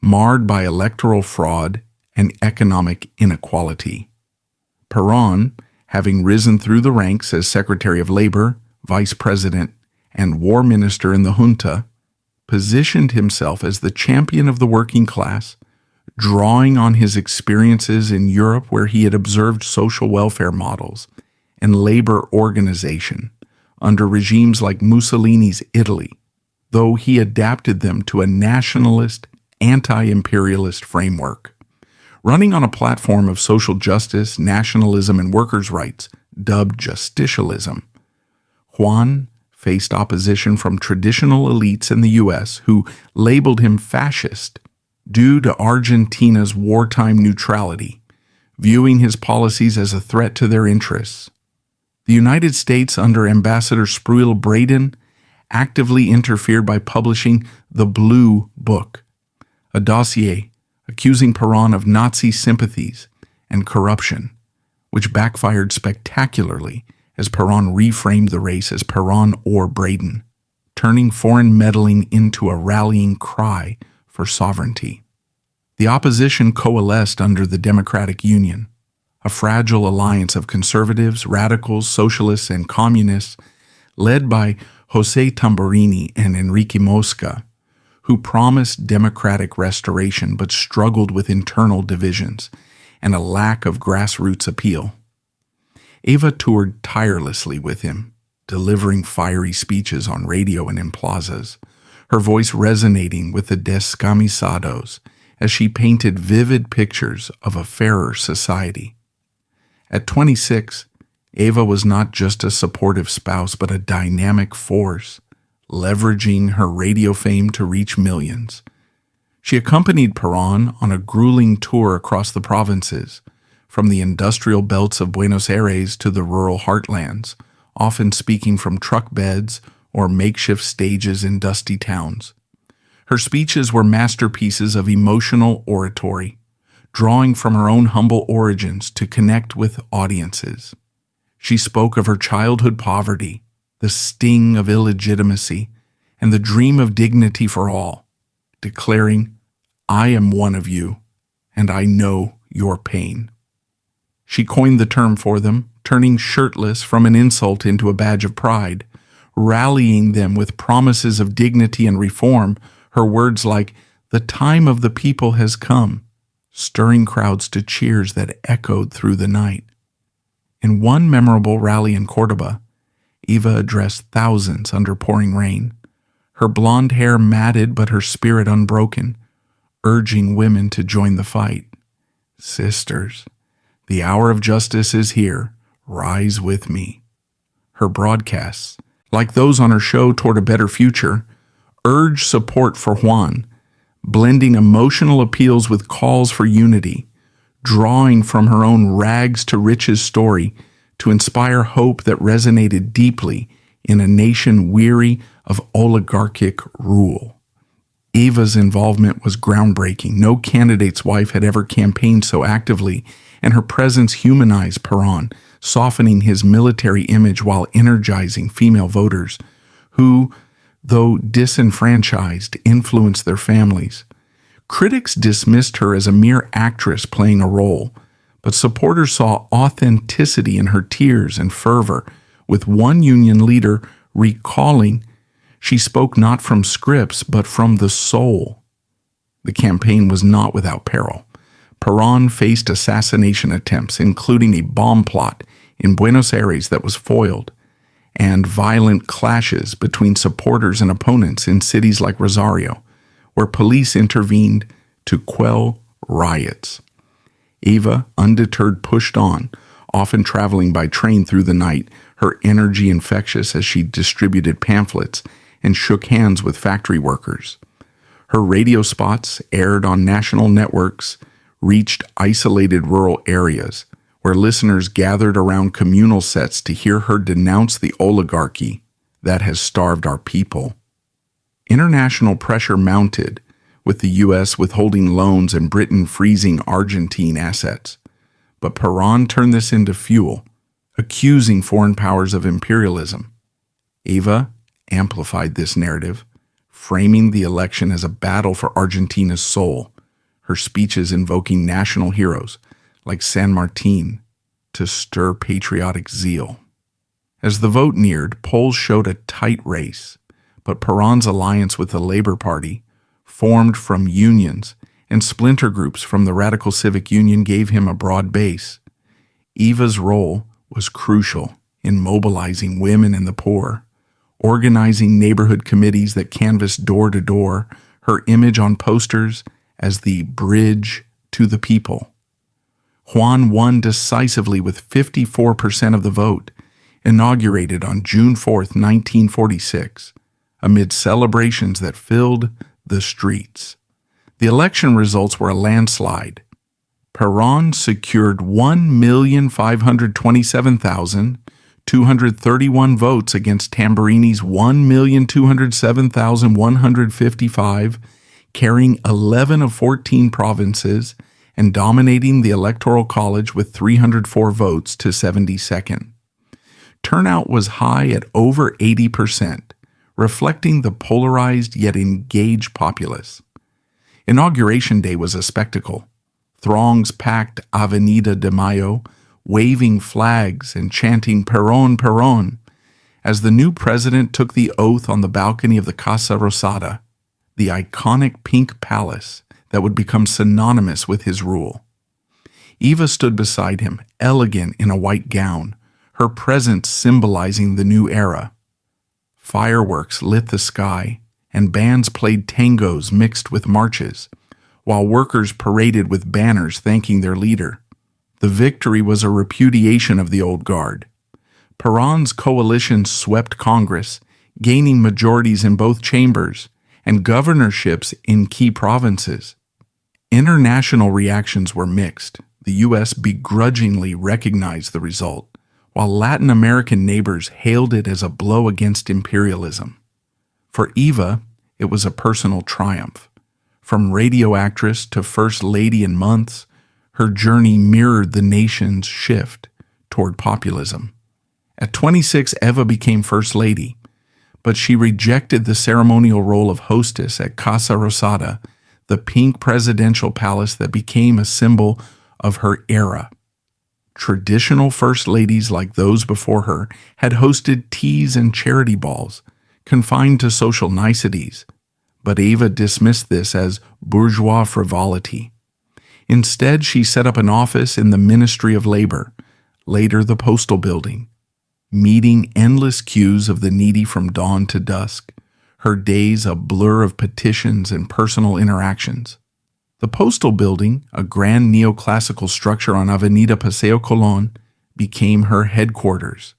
marred by electoral fraud and economic inequality. Perón, having risen through the ranks as Secretary of Labor, Vice President, and War Minister in the junta, positioned himself as the champion of the working class, drawing on his experiences in Europe where he had observed social welfare models and labor organization under regimes like Mussolini's Italy, though he adapted them to a nationalist, anti-imperialist framework. Running on a platform of social justice, nationalism, and workers' rights, dubbed justicialism, Juan faced opposition from traditional elites in the U.S. who labeled him fascist due to Argentina's wartime neutrality, viewing his policies as a threat to their interests. The United States, under Ambassador Spruill Braden, actively interfered by publishing the Blue Book, a dossier accusing Perón of Nazi sympathies and corruption, which backfired spectacularly as Perón reframed the race as Perón or Braden, turning foreign meddling into a rallying cry for sovereignty. The opposition coalesced under the Democratic Union, a fragile alliance of conservatives, radicals, socialists, and communists led by José Tamburini and Enrique Mosca, who promised democratic restoration but struggled with internal divisions and a lack of grassroots appeal. Eva toured tirelessly with him, delivering fiery speeches on radio and in plazas, her voice resonating with the descamisados as she painted vivid pictures of a fairer society. At 26, Eva was not just a supportive spouse but a dynamic force, leveraging her radio fame to reach millions. She accompanied Perón on a grueling tour across the provinces, from the industrial belts of Buenos Aires to the rural heartlands, often speaking from truck beds or makeshift stages in dusty towns. Her speeches were masterpieces of emotional oratory, drawing from her own humble origins to connect with audiences. She spoke of her childhood poverty, the sting of illegitimacy, and the dream of dignity for all, declaring, "I am one of you, and I know your pain." She coined the term for them, turning shirtless from an insult into a badge of pride, rallying them with promises of dignity and reform, her words like, "The time of the people has come," stirring crowds to cheers that echoed through the night. In one memorable rally in Córdoba, Eva addressed thousands under pouring rain, her blonde hair matted but her spirit unbroken, urging women to join the fight. "Sisters, the hour of justice is here. Rise with me." Her broadcasts, like those on her show Toward a Better Future, urged support for Juan, blending emotional appeals with calls for unity, drawing from her own rags to riches story to inspire hope that resonated deeply in a nation weary of oligarchic rule. Eva's involvement was groundbreaking. No candidate's wife had ever campaigned so actively, and her presence humanized Perón, softening his military image while energizing female voters who, though disenfranchised, influenced their families. Critics dismissed her as a mere actress playing a role, but supporters saw authenticity in her tears and fervor, with one union leader recalling she spoke not from scripts but from the soul. The campaign was not without peril. Perón faced assassination attempts, including a bomb plot in Buenos Aires that was foiled, and violent clashes between supporters and opponents in cities like Rosario, where police intervened to quell riots. Eva, undeterred, pushed on, often traveling by train through the night, her energy infectious as she distributed pamphlets and shook hands with factory workers. Her radio spots, aired on national networks, reached isolated rural areas, where listeners gathered around communal sets to hear her denounce the oligarchy that has starved our people. International pressure mounted, with the U.S. withholding loans and Britain freezing Argentine assets. But Perón turned this into fuel, accusing foreign powers of imperialism. Eva amplified this narrative, framing the election as a battle for Argentina's soul, her speeches invoking national heroes like San Martin to stir patriotic zeal. As the vote neared, polls showed a tight race, but Perón's alliance with the Labor Party, formed from unions and splinter groups from the Radical Civic Union, gave him a broad base. Eva's role was crucial in mobilizing women and the poor, organizing neighborhood committees that canvassed door to door, her image on posters as the bridge to the people. Juan won decisively with 54% of the vote, inaugurated on June 4, 1946, amid celebrations that filled the streets. The election results were a landslide. Perón secured 1,527,231 votes against Tamburini's 1,207,155, carrying 11 of 14 provinces and dominating the Electoral College with 304 votes to 72nd. Turnout was high at over 80%, reflecting the polarized yet engaged populace. Inauguration Day was a spectacle. Throngs packed Avenida de Mayo, waving flags and chanting Perón, Perón, as the new president took the oath on the balcony of the Casa Rosada, the iconic pink palace that would become synonymous with his rule. Eva stood beside him, elegant in a white gown, her presence symbolizing the new era. Fireworks lit the sky, and bands played tangos mixed with marches, while workers paraded with banners thanking their leader. The victory was a repudiation of the old guard. Perón's coalition swept Congress, gaining majorities in both chambers and governorships in key provinces. International reactions were mixed. The U.S. begrudgingly recognized the result, while Latin American neighbors hailed it as a blow against imperialism. For Eva, it was a personal triumph. From radio actress to first lady in months, her journey mirrored the nation's shift toward populism. At 26, Eva became first lady, but she rejected the ceremonial role of hostess at Casa Rosada, the pink presidential palace that became a symbol of her era. Traditional first ladies like those before her had hosted teas and charity balls, confined to social niceties, but Eva dismissed this as bourgeois frivolity. Instead, she set up an office in the Ministry of Labor, Later, the postal building, meeting endless queues of the needy from dawn to dusk, her days a blur of petitions and personal interactions. The postal building, a grand neoclassical structure on Avenida Paseo Colón, became her headquarters,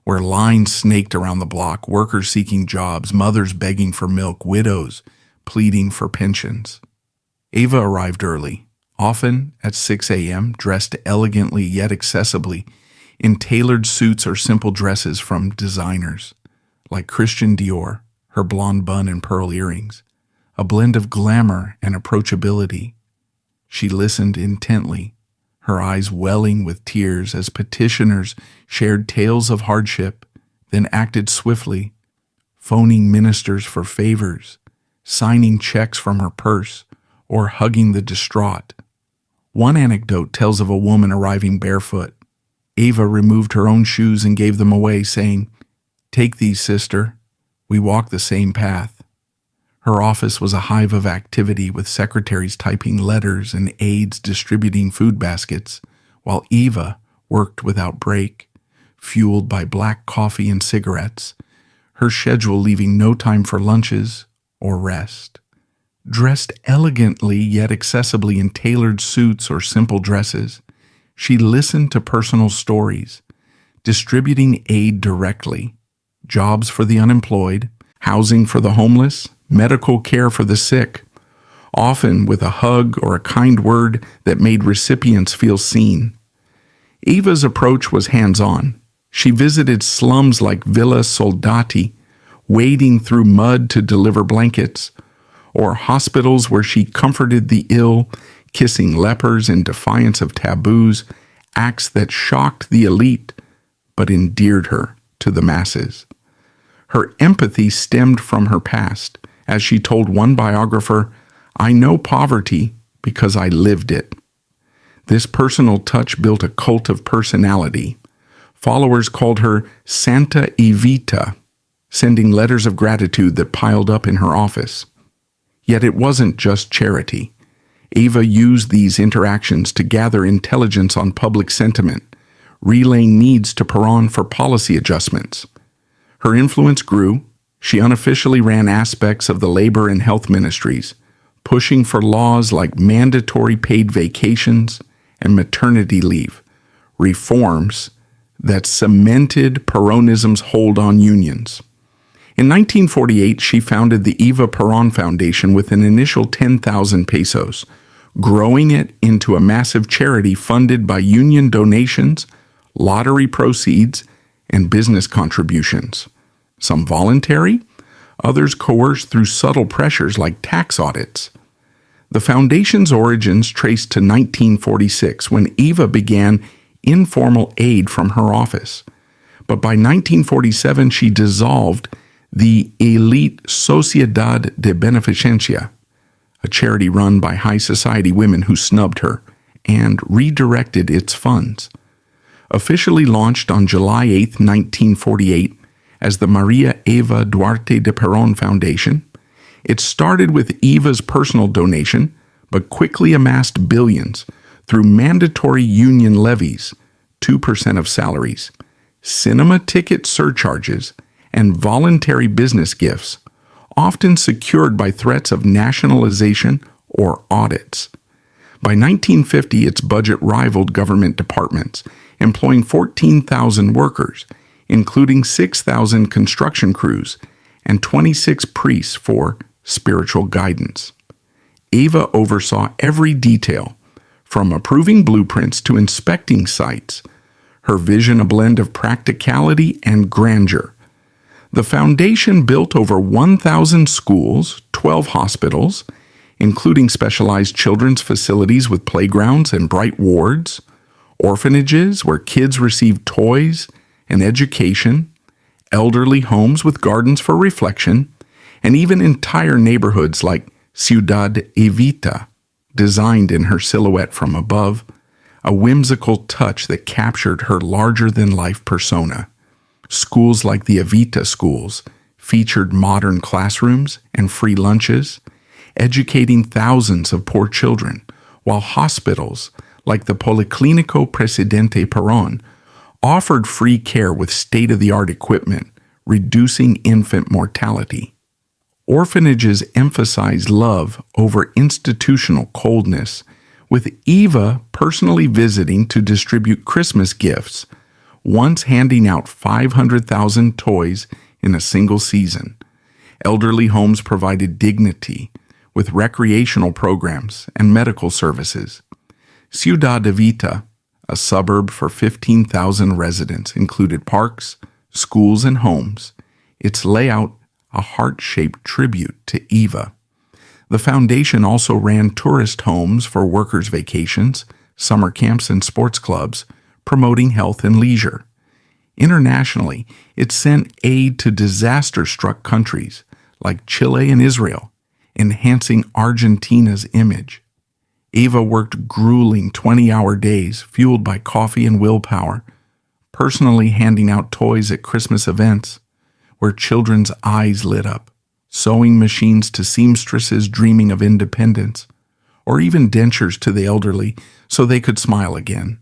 where lines snaked around the block, workers seeking jobs, mothers begging for milk, widows pleading for pensions. Eva arrived early, often at 6 a.m., dressed elegantly yet accessibly, in tailored suits or simple dresses from designers, like Christian Dior, her blonde bun and pearl earrings, a blend of glamour and approachability. She listened intently, her eyes welling with tears as petitioners shared tales of hardship, then acted swiftly, phoning ministers for favors, signing checks from her purse, or hugging the distraught. One anecdote tells of a woman arriving barefoot. Eva removed her own shoes and gave them away, saying, "Take these, sister. We walk the same path." Her office was a hive of activity, with secretaries typing letters and aides distributing food baskets, while Eva worked without break, fueled by black coffee and cigarettes, her schedule leaving no time for lunches or rest. Dressed elegantly yet accessibly in tailored suits or simple dresses, she listened to personal stories, distributing aid directly, jobs for the unemployed, housing for the homeless, medical care for the sick, often with a hug or a kind word that made recipients feel seen. Eva's approach was hands-on. She visited slums like Villa Soldati, wading through mud to deliver blankets, or hospitals where she comforted the ill, kissing lepers in defiance of taboos, acts that shocked the elite but endeared her to the masses. Her empathy stemmed from her past. As she told one biographer, "I know poverty because I lived it." This personal touch built a cult of personality. Followers called her Santa Evita, sending letters of gratitude that piled up in her office. Yet it wasn't just charity. Eva used these interactions to gather intelligence on public sentiment, relaying needs to Perón for policy adjustments. Her influence grew. She unofficially ran aspects of the labor and health ministries, pushing for laws like mandatory paid vacations and maternity leave, reforms that cemented Peronism's hold on unions. In 1948, she founded the Eva Perón Foundation with an initial 10,000 pesos, growing it into a massive charity funded by union donations, lottery proceeds, and business contributions. Some voluntary, others coerced through subtle pressures like tax audits. The foundation's origins trace to 1946, when Eva began informal aid from her office. But by 1947, she dissolved the elite Sociedad de Beneficencia, a charity run by high society women who snubbed her, and redirected its funds. Officially launched on July 8, 1948, as the Maria Eva Duarte de Perón Foundation, it started with Eva's personal donation, but quickly amassed billions through mandatory union levies, 2% of salaries, cinema ticket surcharges, and voluntary business gifts, often secured by threats of nationalization or audits. By 1950, its budget rivaled government departments, employing 14,000 workers, including 6,000 construction crews and 26 priests for spiritual guidance. Eva oversaw every detail, from approving blueprints to inspecting sites, her vision a blend of practicality and grandeur. The foundation built over 1,000 schools, 12 hospitals, including specialized children's facilities with playgrounds and bright wards, orphanages where kids received toys and education, elderly homes with gardens for reflection, and even entire neighborhoods like Ciudad Evita, designed in her silhouette from above, a whimsical touch that captured her larger-than-life persona. Schools like the Evita schools featured modern classrooms and free lunches, educating thousands of poor children, while hospitals like the Policlínico Presidente Perón offered free care with state-of-the-art equipment, reducing infant mortality. Orphanages emphasized love over institutional coldness, with Eva personally visiting to distribute Christmas gifts, once handing out 500,000 toys in a single season. Elderly homes provided dignity, with recreational programs and medical services. Ciudad Evita, a suburb for 15,000 residents, included parks, schools, and homes. Its layout a heart-shaped tribute to Eva. The foundation also ran tourist homes for workers' vacations, summer camps, and sports clubs, promoting health and leisure. Internationally, it sent aid to disaster-struck countries like Chile and Israel, enhancing Argentina's image. Eva worked grueling 20-hour days, fueled by coffee and willpower, personally handing out toys at Christmas events, where children's eyes lit up, sewing machines to seamstresses dreaming of independence, or even dentures to the elderly so they could smile again.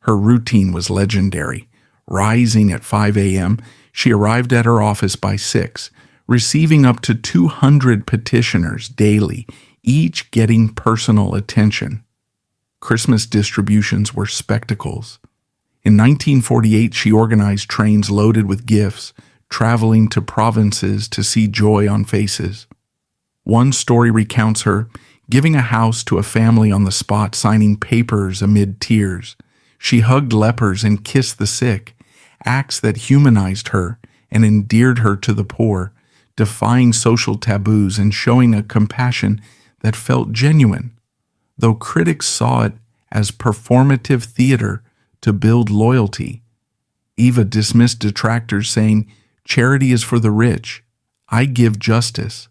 Her routine was legendary. Rising at 5 a.m., she arrived at her office by 6, receiving up to 200 petitioners daily, each getting personal attention. Christmas distributions were spectacles. In 1948, she organized trains loaded with gifts, traveling to provinces to see joy on faces. One story recounts her giving a house to a family on the spot, signing papers amid tears. She hugged lepers and kissed the sick, acts that humanized her and endeared her to the poor, defying social taboos and showing a compassion that felt genuine, though critics saw it as performative theater to build loyalty. Eva dismissed detractors, saying, "Charity is for the rich. I give justice."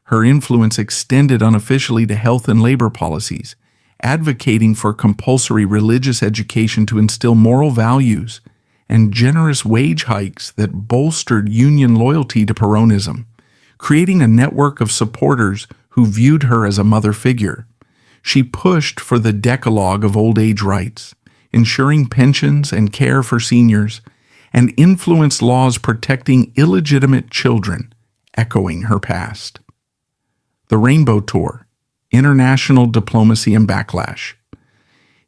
Her influence extended unofficially to health and labor policies, advocating for compulsory religious education to instill moral values and generous wage hikes that bolstered union loyalty to Peronism, creating a network of supporters who viewed her as a mother figure. She pushed for the Decalogue of old age rights, ensuring pensions and care for seniors, and influenced laws protecting illegitimate children, echoing her past. The Rainbow Tour, International Diplomacy and Backlash.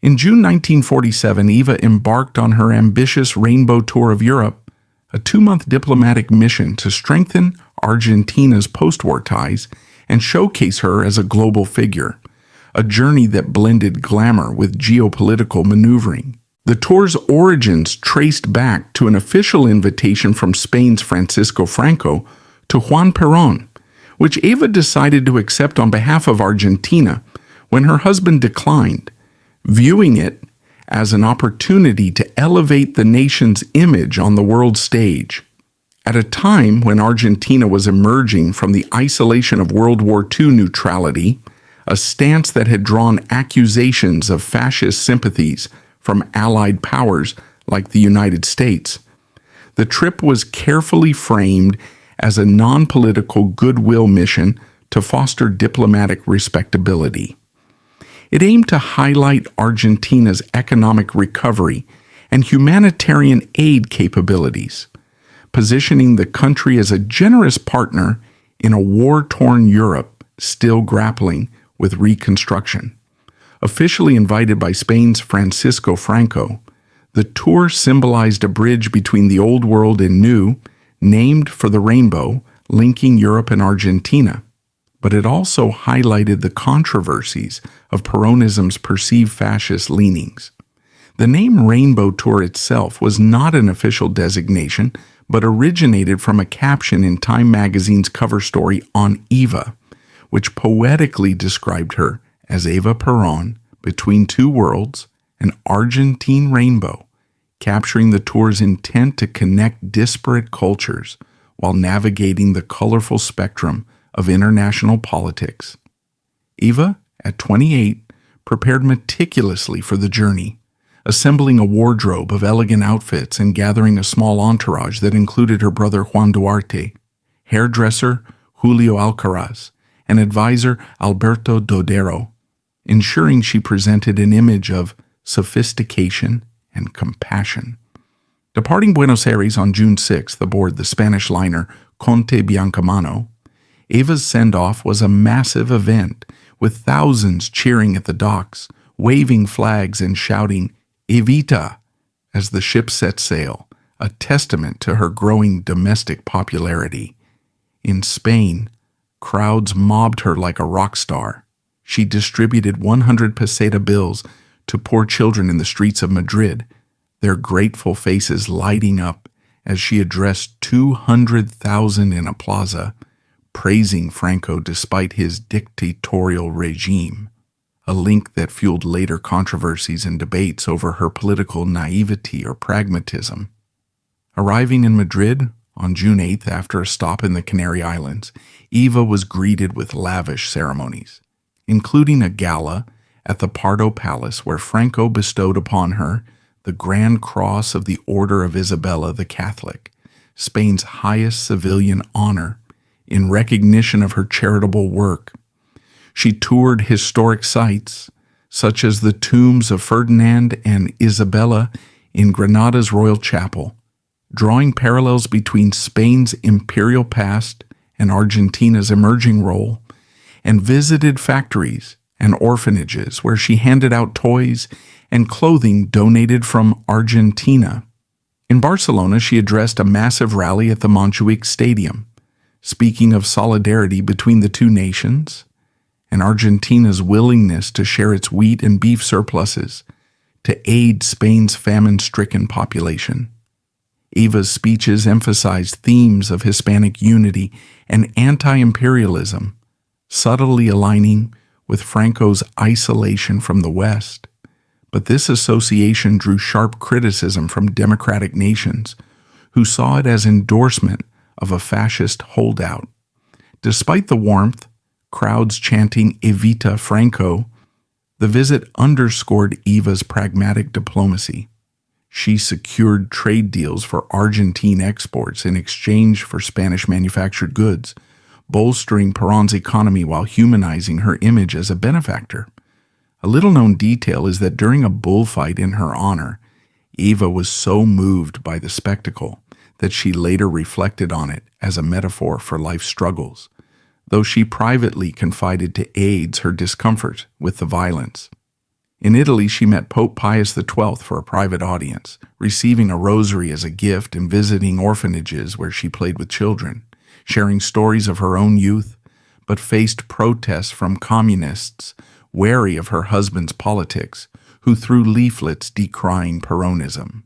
In June 1947, Eva embarked on her ambitious Rainbow Tour of Europe, a 2-month diplomatic mission to strengthen Argentina's post-war ties and showcase her as a global figure, a journey that blended glamour with geopolitical maneuvering. The tour's origins traced back to an official invitation from Spain's Francisco Franco to Juan Perón, which Eva decided to accept on behalf of Argentina when her husband declined, viewing it as an opportunity to elevate the nation's image on the world stage. At a time when Argentina was emerging from the isolation of World War II neutrality, a stance that had drawn accusations of fascist sympathies from allied powers like the United States, the trip was carefully framed as a non-political goodwill mission to foster diplomatic respectability. It aimed to highlight Argentina's economic recovery and humanitarian aid capabilities, positioning the country as a generous partner in a war-torn Europe still grappling with reconstruction. Officially invited by Spain's Francisco Franco, the tour symbolized a bridge between the old world and new, named for the rainbow, linking Europe and Argentina. But it also highlighted the controversies of Peronism's perceived fascist leanings. The name Rainbow Tour itself was not an official designation, but originated from a caption in Time magazine's cover story on Eva, which poetically described her as Eva Perón, between two worlds, an Argentine rainbow, capturing the tour's intent to connect disparate cultures while navigating the colorful spectrum of international politics. Eva, at 28, prepared meticulously for the journey, assembling a wardrobe of elegant outfits and gathering a small entourage that included her brother Juan Duarte, hairdresser Julio Alcaraz, and advisor Alberto Dodero, ensuring she presented an image of sophistication and compassion. Departing Buenos Aires on June 6th aboard the Spanish liner Conte Biancamano, Eva's send-off was a massive event, with thousands cheering at the docks, waving flags and shouting "Evita" as the ship set sail, a testament to her growing domestic popularity. In Spain, crowds mobbed her like a rock star. She distributed 100 peseta bills to poor children in the streets of Madrid, their grateful faces lighting up as she addressed 200,000 in a plaza, praising Franco despite his dictatorial regime, a link that fueled later controversies and debates over her political naivety or pragmatism. Arriving in Madrid on June 8th after a stop in the Canary Islands, Eva was greeted with lavish ceremonies, including a gala at the Pardo Palace where Franco bestowed upon her the Grand Cross of the Order of Isabella the Catholic, Spain's highest civilian honor, in recognition of her charitable work. She toured historic sites, such as the tombs of Ferdinand and Isabella in Granada's Royal Chapel, drawing parallels between Spain's imperial past and Argentina's emerging role, and visited factories and orphanages where she handed out toys and clothing donated from Argentina. In Barcelona, she addressed a massive rally at the Montjuic Stadium, speaking of solidarity between the two nations and Argentina's willingness to share its wheat and beef surpluses to aid Spain's famine-stricken population. Eva's speeches emphasized themes of Hispanic unity and anti-imperialism, subtly aligning with Franco's isolation from the West. But this association drew sharp criticism from democratic nations, who saw it as endorsement of a fascist holdout. Despite the warmth, crowds chanting "Evita Franco," the visit underscored Eva's pragmatic diplomacy. She secured trade deals for Argentine exports in exchange for Spanish-manufactured goods, bolstering Perón's economy while humanizing her image as a benefactor. A little-known detail is that during a bullfight in her honor, Eva was so moved by the spectacle that she later reflected on it as a metaphor for life's struggles, though she privately confided to aides her discomfort with the violence. In Italy, she met Pope Pius XII for a private audience, receiving a rosary as a gift and visiting orphanages where she played with children, sharing stories of her own youth, but faced protests from communists wary of her husband's politics, who threw leaflets decrying Peronism.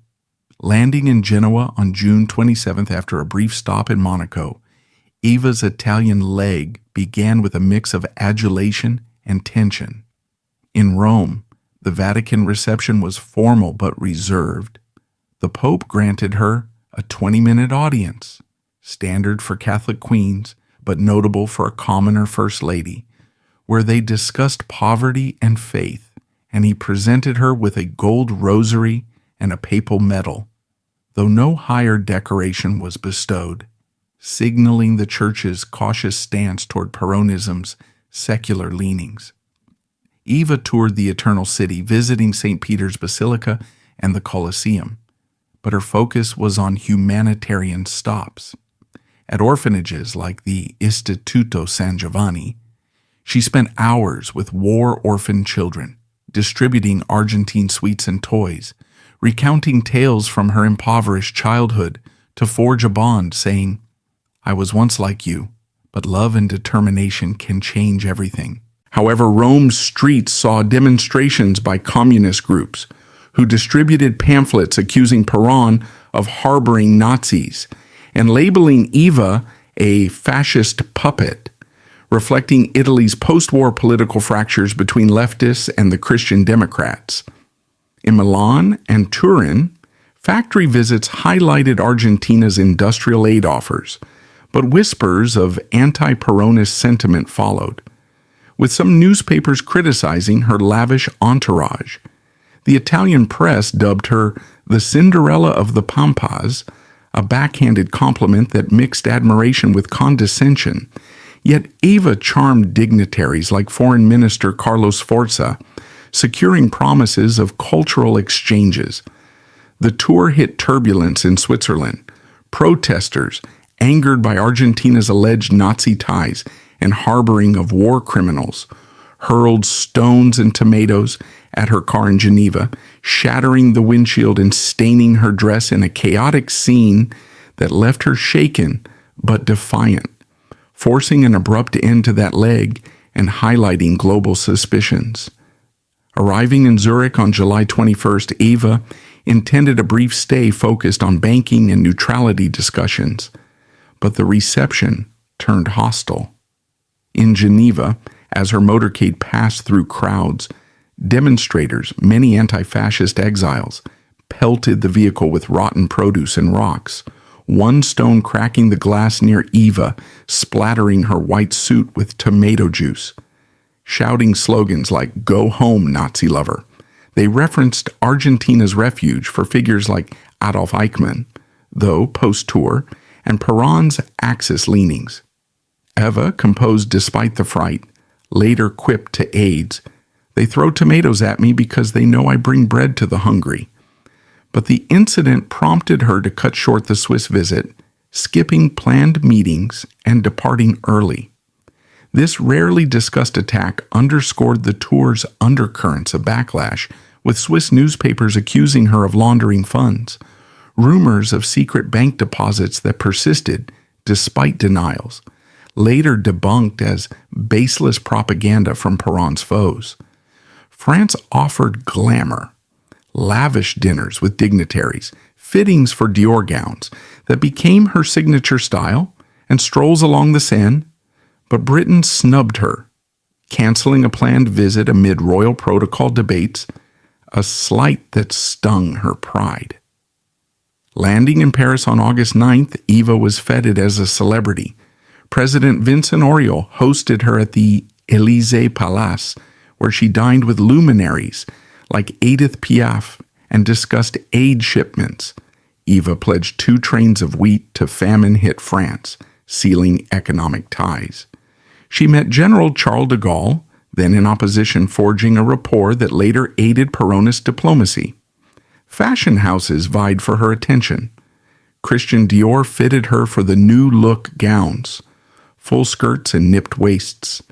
Landing in Genoa on June 27th after a brief stop in Monaco, Eva's Italian leg began with a mix of adulation and tension. In Rome, the Vatican reception was formal but reserved. The Pope granted her a 20-minute audience, standard for Catholic queens, but notable for a commoner First Lady, where they discussed poverty and faith, and he presented her with a gold rosary and a papal medal, though no higher decoration was bestowed, signaling the Church's cautious stance toward Peronism's secular leanings. Eva toured the Eternal City, visiting St. Peter's Basilica and the Colosseum, but her focus was on humanitarian stops. At orphanages like the Istituto San Giovanni, she spent hours with war-orphaned children, distributing Argentine sweets and toys, recounting tales from her impoverished childhood to forge a bond, saying, "I was once like you, but love and determination can change everything." However, Rome's streets saw demonstrations by communist groups who distributed pamphlets accusing Perón of harboring Nazis and labeling Eva a fascist puppet, reflecting Italy's post-war political fractures between leftists and the Christian Democrats. In Milan and Turin, factory visits highlighted Argentina's industrial aid offers, but whispers of anti-Peronist sentiment followed, with some newspapers criticizing her lavish entourage. The Italian press dubbed her the Cinderella of the Pampas, a backhanded compliment that mixed admiration with condescension. Yet Eva charmed dignitaries like Foreign Minister Carlos Forza, securing promises of cultural exchanges. The tour hit turbulence in Switzerland. Protesters, angered by Argentina's alleged Nazi ties and harboring of war criminals, hurled stones and tomatoes at her car in Geneva, shattering the windshield and staining her dress in a chaotic scene that left her shaken but defiant, forcing an abrupt end to that leg and highlighting global suspicions. Arriving in Zurich on July 21st, Eva intended a brief stay focused on banking and neutrality discussions, but the reception turned hostile. In Geneva, as her motorcade passed through crowds, demonstrators, many anti-fascist exiles, pelted the vehicle with rotten produce and rocks, one stone cracking the glass near Eva, splattering her white suit with tomato juice. Shouting slogans like "Go home, Nazi lover." They referenced Argentina's refuge for figures like Adolf Eichmann, though post-tour, and Perón's Axis leanings. Eva, composed despite the fright, later quipped to aides, "They throw tomatoes at me because they know I bring bread to the hungry." But the incident prompted her to cut short the Swiss visit, skipping planned meetings and departing early. This rarely discussed attack underscored the tour's undercurrents of backlash, with Swiss newspapers accusing her of laundering funds, rumors of secret bank deposits that persisted despite denials, later debunked as baseless propaganda from Perón's foes. France offered glamour, lavish dinners with dignitaries, fittings for Dior gowns that became her signature style, and strolls along the Seine. But Britain snubbed her, canceling a planned visit amid royal protocol debates, a slight that stung her pride. Landing in Paris on August 9th, Eva was feted as a celebrity. President Vincent Auriol hosted her at the Élysée Palace, where she dined with luminaries like Edith Piaf and discussed aid shipments. Eva pledged 2 trains of wheat to famine-hit France, sealing economic ties. She met General Charles de Gaulle, then in opposition, forging a rapport that later aided Peronist diplomacy. Fashion houses vied for her attention. Christian Dior fitted her for the new look gowns, full skirts and nipped waists,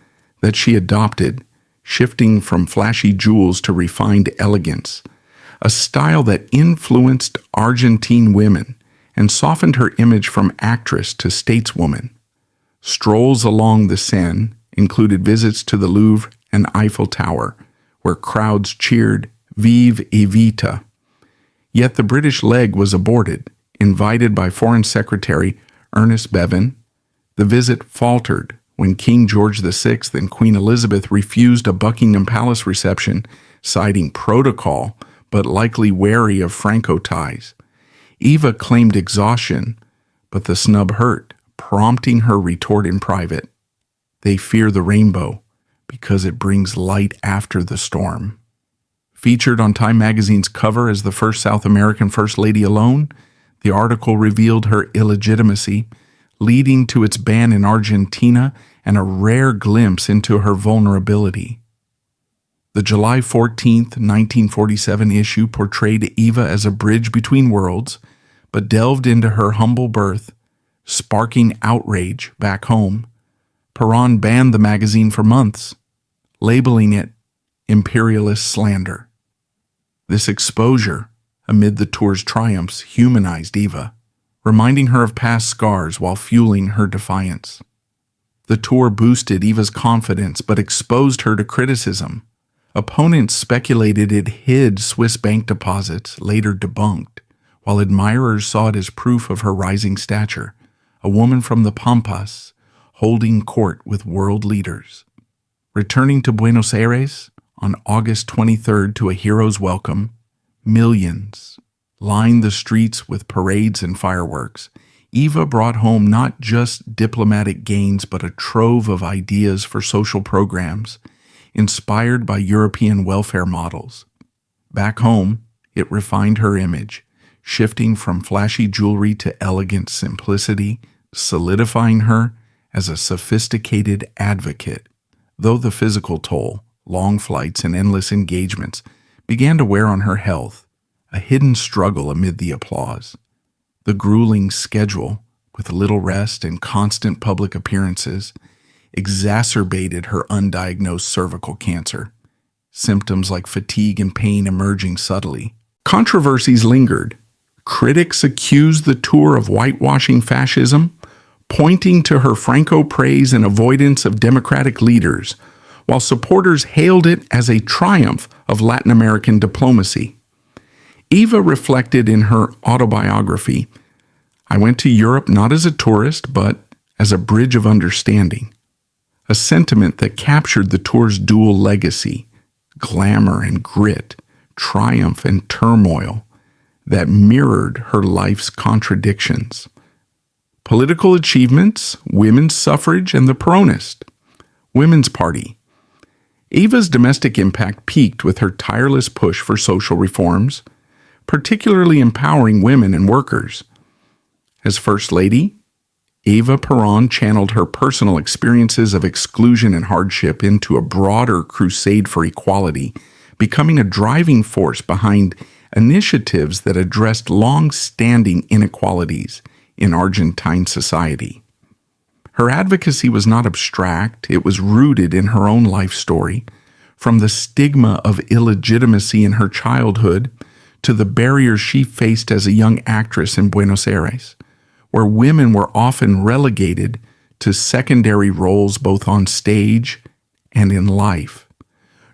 that she adopted, shifting from flashy jewels to refined elegance, a style that influenced Argentine women and softened her image from actress to stateswoman. Strolls along the Seine included visits to the Louvre and Eiffel Tower, where crowds cheered "Vive Evita." Yet the British leg was aborted, invited by Foreign Secretary Ernest Bevin. The visit faltered when King George VI and Queen Elizabeth refused a Buckingham Palace reception, citing protocol but likely wary of Franco ties. Eva claimed exhaustion, but the snub hurt, prompting her retort in private, "They fear the rainbow because it brings light after the storm." Featured on Time magazine's cover as the first South American First Lady alone, the article revealed her illegitimacy, leading to its ban in Argentina and a rare glimpse into her vulnerability. The July 14, 1947 issue portrayed Eva as a bridge between worlds, but delved into her humble birth, sparking outrage back home. Perón banned the magazine for months, labeling it imperialist slander. This exposure, amid the tour's triumphs, humanized Eva, reminding her of past scars while fueling her defiance. The tour boosted Eva's confidence but exposed her to criticism. Opponents speculated it hid Swiss bank deposits, later debunked, while admirers saw it as proof of her rising stature, a woman from the Pampas holding court with world leaders. Returning to Buenos Aires on August 23rd to a hero's welcome, millions lined the streets with parades and fireworks. Eva brought home not just diplomatic gains but a trove of ideas for social programs, inspired by European welfare models. Back home, it refined her image, shifting from flashy jewelry to elegant simplicity, solidifying her as a sophisticated advocate, though the physical toll, long flights and endless engagements, began to wear on her health. a hidden struggle amid the applause. The grueling schedule, with little rest and constant public appearances, exacerbated her undiagnosed cervical cancer, symptoms like fatigue and pain emerging subtly. Controversies lingered. Critics accused the tour of whitewashing fascism, pointing to her Franco praise and avoidance of democratic leaders, while supporters hailed it as a triumph of Latin American diplomacy. Eva reflected in her autobiography, "I went to Europe not as a tourist, but as a bridge of understanding," a sentiment that captured the tour's dual legacy, glamour and grit, triumph and turmoil, that mirrored her life's contradictions. Political achievements, women's suffrage, and the Peronist. Women's Party. Eva's domestic impact peaked with her tireless push for social reforms, particularly empowering women and workers. As First Lady, Eva Perón channeled her personal experiences of exclusion and hardship into a broader crusade for equality, becoming a driving force behind initiatives that addressed long-standing inequalities in Argentine society. Her advocacy was not abstract, it was rooted in her own life story, from the stigma of illegitimacy in her childhood to the barriers she faced as a young actress in Buenos Aires, where women were often relegated to secondary roles both on stage and in life.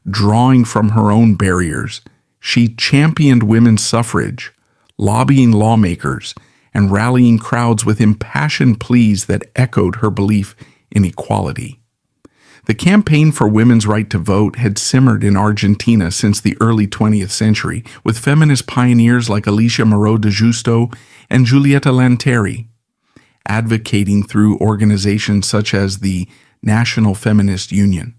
Drawing from her own barriers, she championed women's suffrage, lobbying lawmakers, and rallying crowds with impassioned pleas that echoed her belief in equality. The campaign for women's right to vote had simmered in Argentina since the early 20th century, with feminist pioneers like Alicia Moreau de Justo and Julieta Lanteri, advocating through organizations such as the National Feminist Union.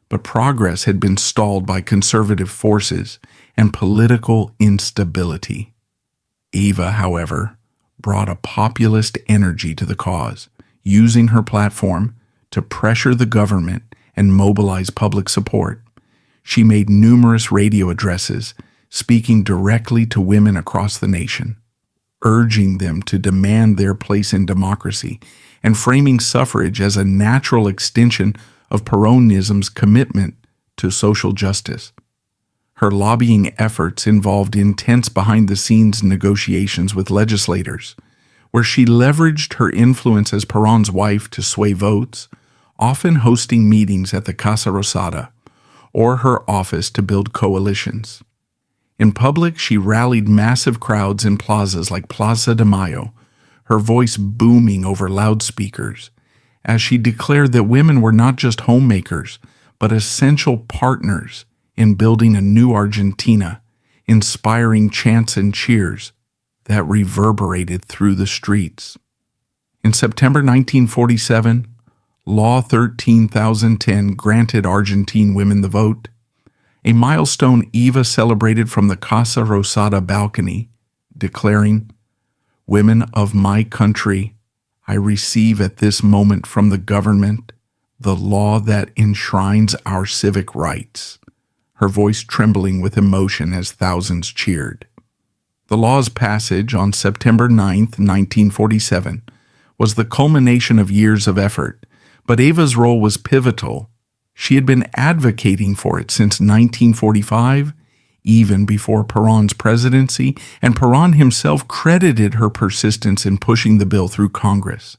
But progress had been stalled by conservative forces and political instability. Eva, however, brought a populist energy to the cause, using her platform to pressure the government and mobilize public support. She made numerous radio addresses, speaking directly to women across the nation, urging them to demand their place in democracy and framing suffrage as a natural extension of Peronism's commitment to social justice. Her lobbying efforts involved intense behind-the-scenes negotiations with legislators, where she leveraged her influence as Perón's wife to sway votes, often hosting meetings at the Casa Rosada or her office to build coalitions. In public, she rallied massive crowds in plazas like Plaza de Mayo, her voice booming over loudspeakers, as she declared that women were not just homemakers, but essential partners in building a new Argentina, inspiring chants and cheers that reverberated through the streets. In September 1947, Law 13,010 granted Argentine women the vote, a milestone Eva celebrated from the Casa Rosada balcony, declaring, "Women of my country, I receive at this moment from the government the law that enshrines our civic rights," her voice trembling with emotion as thousands cheered. The law's passage on September 9, 1947, was the culmination of years of effort, but Eva's role was pivotal. She had been advocating for it since 1945, even before Perón's presidency, and Perón himself credited her persistence in pushing the bill through Congress.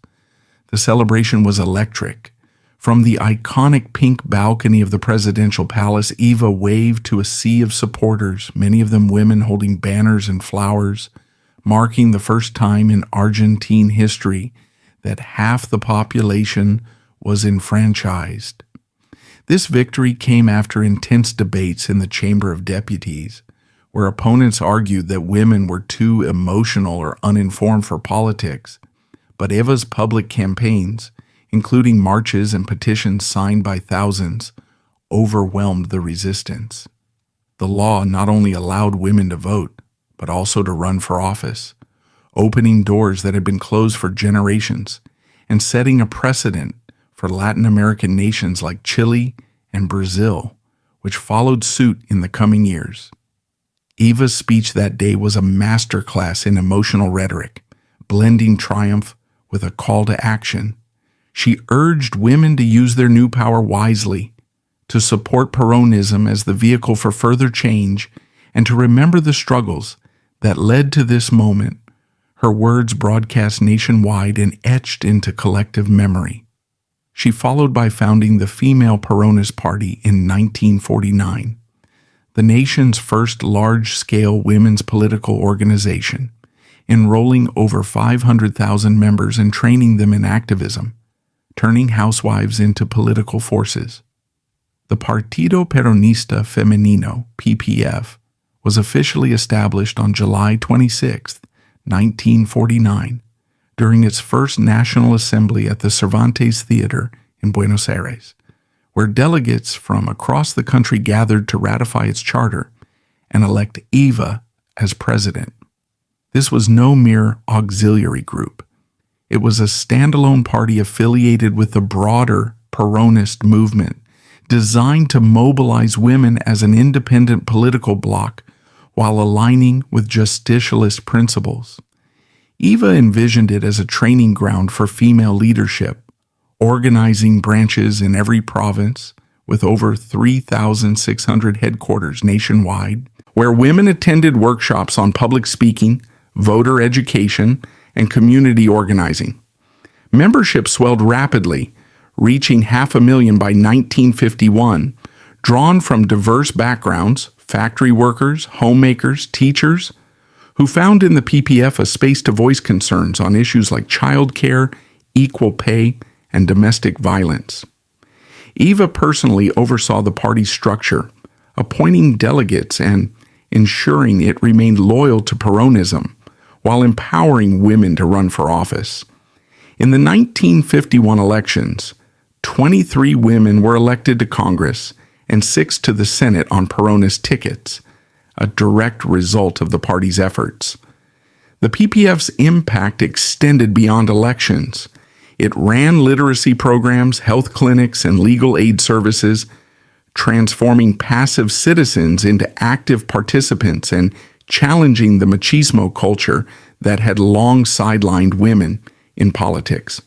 The celebration was electric. From the iconic pink balcony of the presidential palace, Eva waved to a sea of supporters, many of them women holding banners and flowers, marking the first time in Argentine history that half the population was enfranchised. This victory came after intense debates in the Chamber of Deputies, where opponents argued that women were too emotional or uninformed for politics. But Eva's public campaigns, including marches and petitions signed by thousands, overwhelmed the resistance. The law not only allowed women to vote, but also to run for office, opening doors that had been closed for generations and setting a precedent for Latin American nations like Chile and Brazil, which followed suit in the coming years. Eva's speech that day was a masterclass in emotional rhetoric, blending triumph with a call to action. She urged women to use their new power wisely, to support Peronism as the vehicle for further change, and to remember the struggles that led to this moment. Her words broadcast nationwide and etched into collective memory. She followed by founding the Female Peronist Party in 1949, the nation's first large-scale women's political organization, enrolling over 500,000 members and training them in activism, turning housewives into political forces. The Partido Peronista Femenino, PPF, was officially established on July 26, 1949, during its first National Assembly at the Cervantes Theater in Buenos Aires, where delegates from across the country gathered to ratify its charter and elect Eva as president. This was no mere auxiliary group. It was a standalone party affiliated with the broader Peronist movement, designed to mobilize women as an independent political bloc while aligning with justicialist principles. Eva envisioned it as a training ground for female leadership, organizing branches in every province with over 3,600 headquarters nationwide, where women attended workshops on public speaking, voter education, and community organizing. Membership swelled rapidly, reaching 500,000 by 1951, drawn from diverse backgrounds, factory workers, homemakers, teachers, who found in the PPF a space to voice concerns on issues like child care, equal pay, and domestic violence. Eva personally oversaw the party's structure, appointing delegates and ensuring it remained loyal to Peronism, while empowering women to run for office. In the 1951 elections, 23 women were elected to Congress and 6 to the Senate on Peronist tickets, a direct result of the party's efforts. The PPF's impact extended beyond elections. It ran literacy programs, health clinics, and legal aid services, transforming passive citizens into active participants and challenging the machismo culture that had long sidelined women in politics.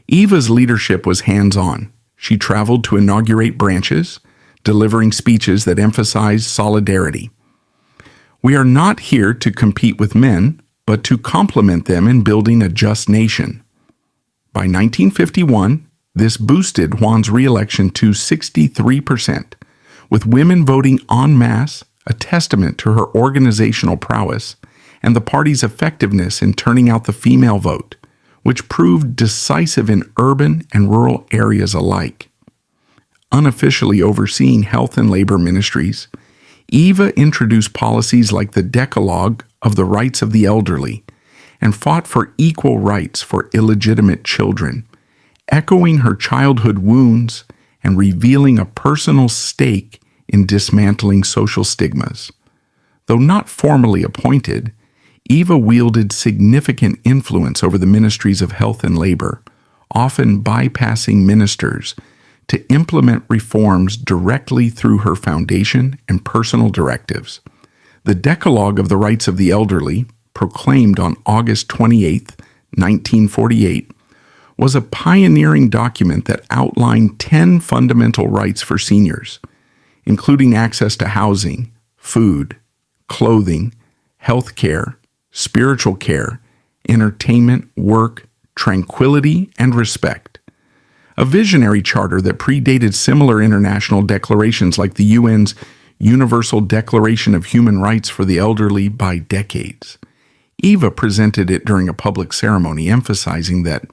Eva's leadership was hands-on. She traveled to inaugurate branches, delivering speeches that emphasized solidarity. We are not here to compete with men, but to complement them in building a just nation. By 1951, this boosted Juan's re-election to 63%, with women voting en masse, a testament to her organizational prowess and the party's effectiveness in turning out the female vote, which proved decisive in urban and rural areas alike. Unofficially overseeing health and labor ministries, Eva introduced policies like the Decalogue of the Rights of the Elderly and fought for equal rights for illegitimate children, echoing her childhood wounds and revealing a personal stake in dismantling social stigmas. Though not formally appointed, Eva wielded significant influence over the ministries of health and labor, often bypassing ministers to implement reforms directly through her foundation and personal directives. The Decalogue of the Rights of the Elderly, proclaimed on August 28, 1948, was a pioneering document that outlined 10 fundamental rights for seniors, including access to housing, food, clothing, health care, spiritual care, entertainment, work, tranquility, and respect. A visionary charter that predated similar international declarations like the UN's Universal Declaration of Human Rights for the Elderly by decades. Eva presented it during a public ceremony, emphasizing that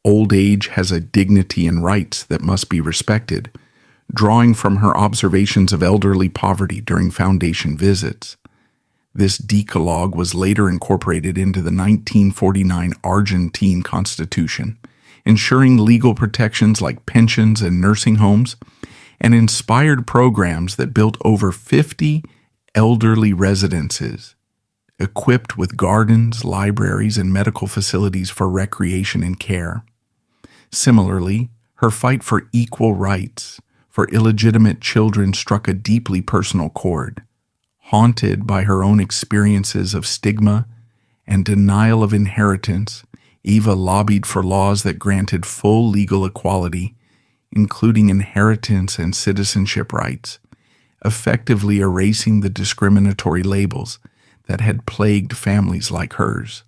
old age has a dignity and rights that must be respected, drawing from her observations of elderly poverty during foundation visits. This decalogue was later incorporated into the 1949 Argentine Constitution, ensuring legal protections like pensions and nursing homes, and inspired programs that built over 50 elderly residences, equipped with gardens, libraries, and medical facilities for recreation and care. Similarly, her fight for equal rights for illegitimate children struck a deeply personal chord. Haunted by her own experiences of stigma and denial of inheritance, Eva lobbied for laws that granted full legal equality, including inheritance and citizenship rights, effectively erasing the discriminatory labels that had plagued families like hers.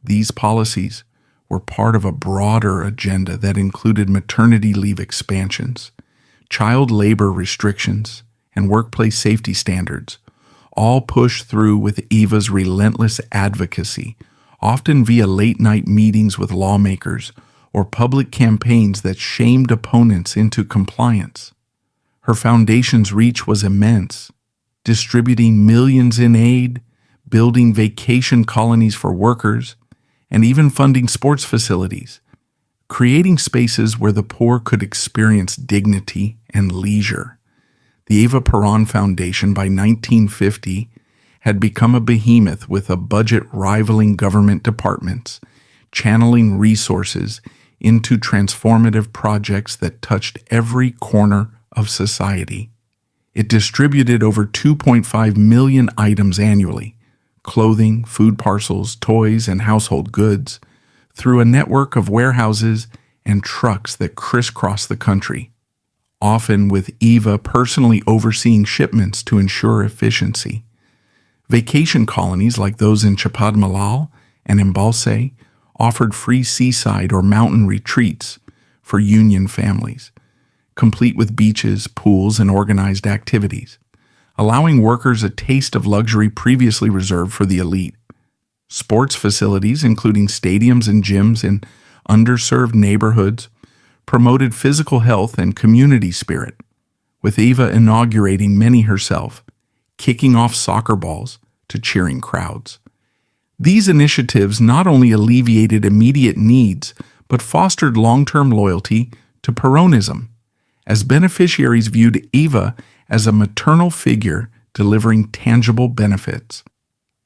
These policies were part of a broader agenda that included maternity leave expansions, child labor restrictions, and workplace safety standards, all pushed through with Eva's relentless advocacy, often via late-night meetings with lawmakers or public campaigns that shamed opponents into compliance. Her foundation's reach was immense, distributing millions in aid, building vacation colonies for workers, and even funding sports facilities, creating spaces where the poor could experience dignity and leisure. The Eva Perón Foundation by 1950 had become a behemoth with a budget rivaling government departments, channeling resources into transformative projects that touched every corner of society. It distributed over 2.5 million items annually, clothing, food parcels, toys, and household goods, through a network of warehouses and trucks that crisscrossed the country, often with Eva personally overseeing shipments to ensure efficiency. Vacation colonies like those in Chapadmalal and Embalse offered free seaside or mountain retreats for union families, complete with beaches, pools, and organized activities, allowing workers a taste of luxury previously reserved for the elite. Sports facilities, including stadiums and gyms in underserved neighborhoods, promoted physical health and community spirit, with Eva inaugurating many herself, kicking off soccer balls to cheering crowds. These initiatives not only alleviated immediate needs, but fostered long-term loyalty to Peronism, as beneficiaries viewed Eva as a maternal figure delivering tangible benefits.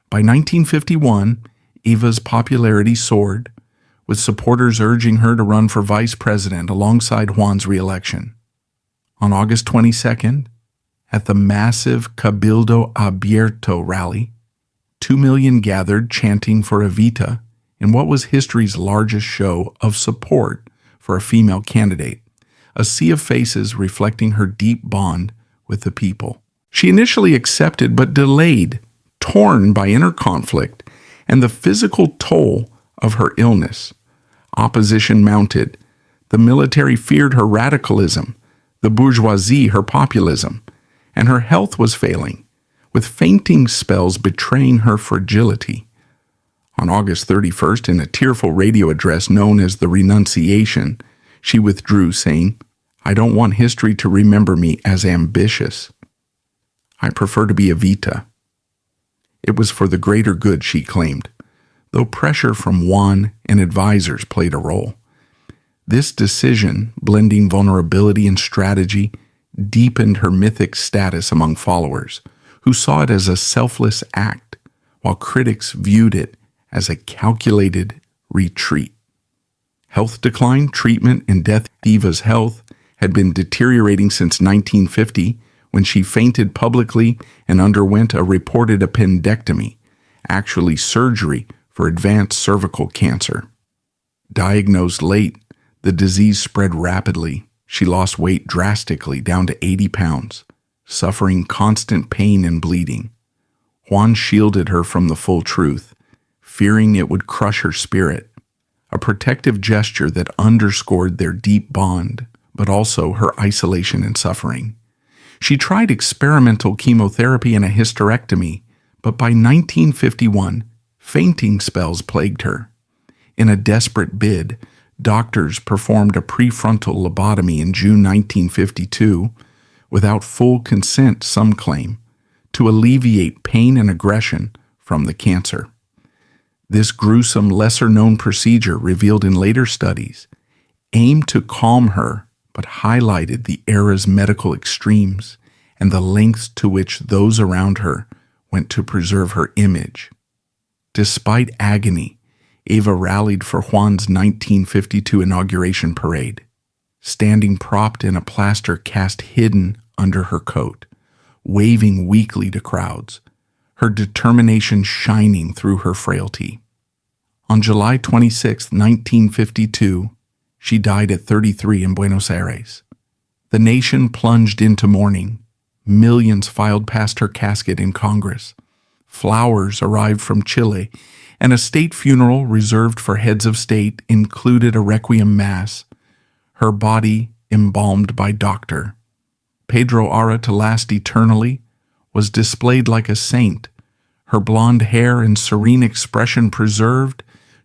By 1951, Eva's popularity soared, with supporters urging her to run for vice president alongside Juan's re-election. On August 22nd, at the massive Cabildo Abierto rally, 2 million gathered chanting for Evita in what was history's largest show of support for a female candidate, a sea of faces reflecting her deep bond with the people. She initially accepted but delayed, torn by inner conflict and the physical toll of her illness. Opposition mounted. The military feared her radicalism, the bourgeoisie her populism, and her health was failing, with fainting spells betraying her fragility. On August 31st, in a tearful radio address known as the Renunciation, she withdrew, saying, "I don't want history to remember me as ambitious. I prefer to be Evita." It was for the greater good, she claimed, though pressure from Juan and advisors played a role. This decision, blending vulnerability and strategy, deepened her mythic status among followers, who saw it as a selfless act, while critics viewed it as a calculated retreat. Health decline, treatment, and death. Eva's health had been deteriorating since 1950, when she fainted publicly and underwent a reported appendectomy, actually surgery for advanced cervical cancer. Diagnosed late, the disease spread rapidly. She lost weight drastically, down to 80 pounds, suffering constant pain and bleeding. Juan shielded her from the full truth, fearing it would crush her spirit, a protective gesture that underscored their deep bond, but also her isolation and suffering. She tried experimental chemotherapy and a hysterectomy, but by 1951, fainting spells plagued her. In a desperate bid, doctors performed a prefrontal lobotomy in June 1952, without full consent, some claim, to alleviate pain and aggression from the cancer. This gruesome, lesser-known procedure, revealed in later studies, aimed to calm her, but highlighted the era's medical extremes and the lengths to which those around her went to preserve her image. Despite agony, Eva rallied for Juan's 1952 inauguration parade, standing propped in a plaster cast hidden under her coat, waving weakly to crowds, her determination shining through her frailty. On July 26, 1952, she died at 33 in Buenos Aires. The nation plunged into mourning. Millions filed past her casket in Congress. Flowers arrived from Chile, and a state funeral reserved for heads of state included a requiem mass, her body embalmed by Dr. Pedro Ara to last eternally, was displayed like a saint, her blonde hair and serene expression preserved,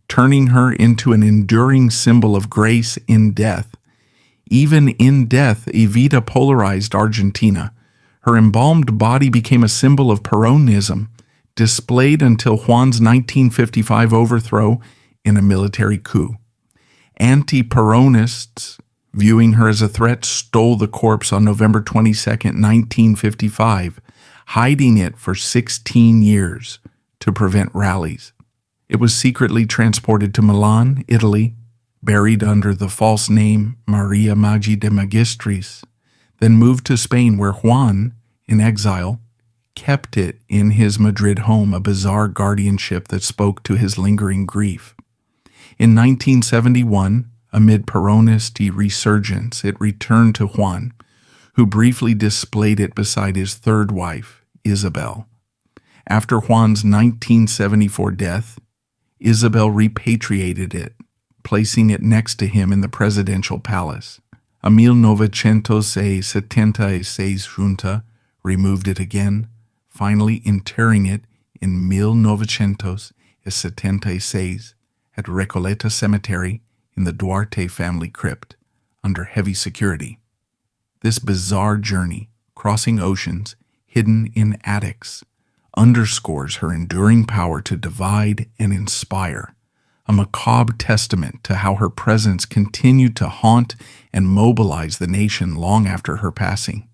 turning her into an enduring symbol of grace in death. Even in death, Evita polarized Argentina. Her embalmed body became a symbol of Peronism, displayed until Juan's 1955 overthrow in a military coup. Anti-Peronists, viewing her as a threat, stole the corpse on November 22, 1955, hiding it for 16 years to prevent rallies. It was secretly transported to Milan, Italy, buried under the false name Maria Maggi de Magistris, then moved to Spain where Juan, in exile, kept it in his Madrid home, a bizarre guardianship that spoke to his lingering grief. In 1971, amid Peronist resurgence, it returned to Juan, who briefly displayed it beside his third wife, Isabel. After Juan's 1974 death, Isabel repatriated it, placing it next to him in the presidential palace. A 1976 junta removed it again, finally interring it in 1976 at Recoleta Cemetery in the Duarte family crypt, under heavy security. This bizarre journey, crossing oceans, hidden in attics, underscores her enduring power to divide and inspire, a macabre testament to how her presence continued to haunt and mobilize the nation long after her passing.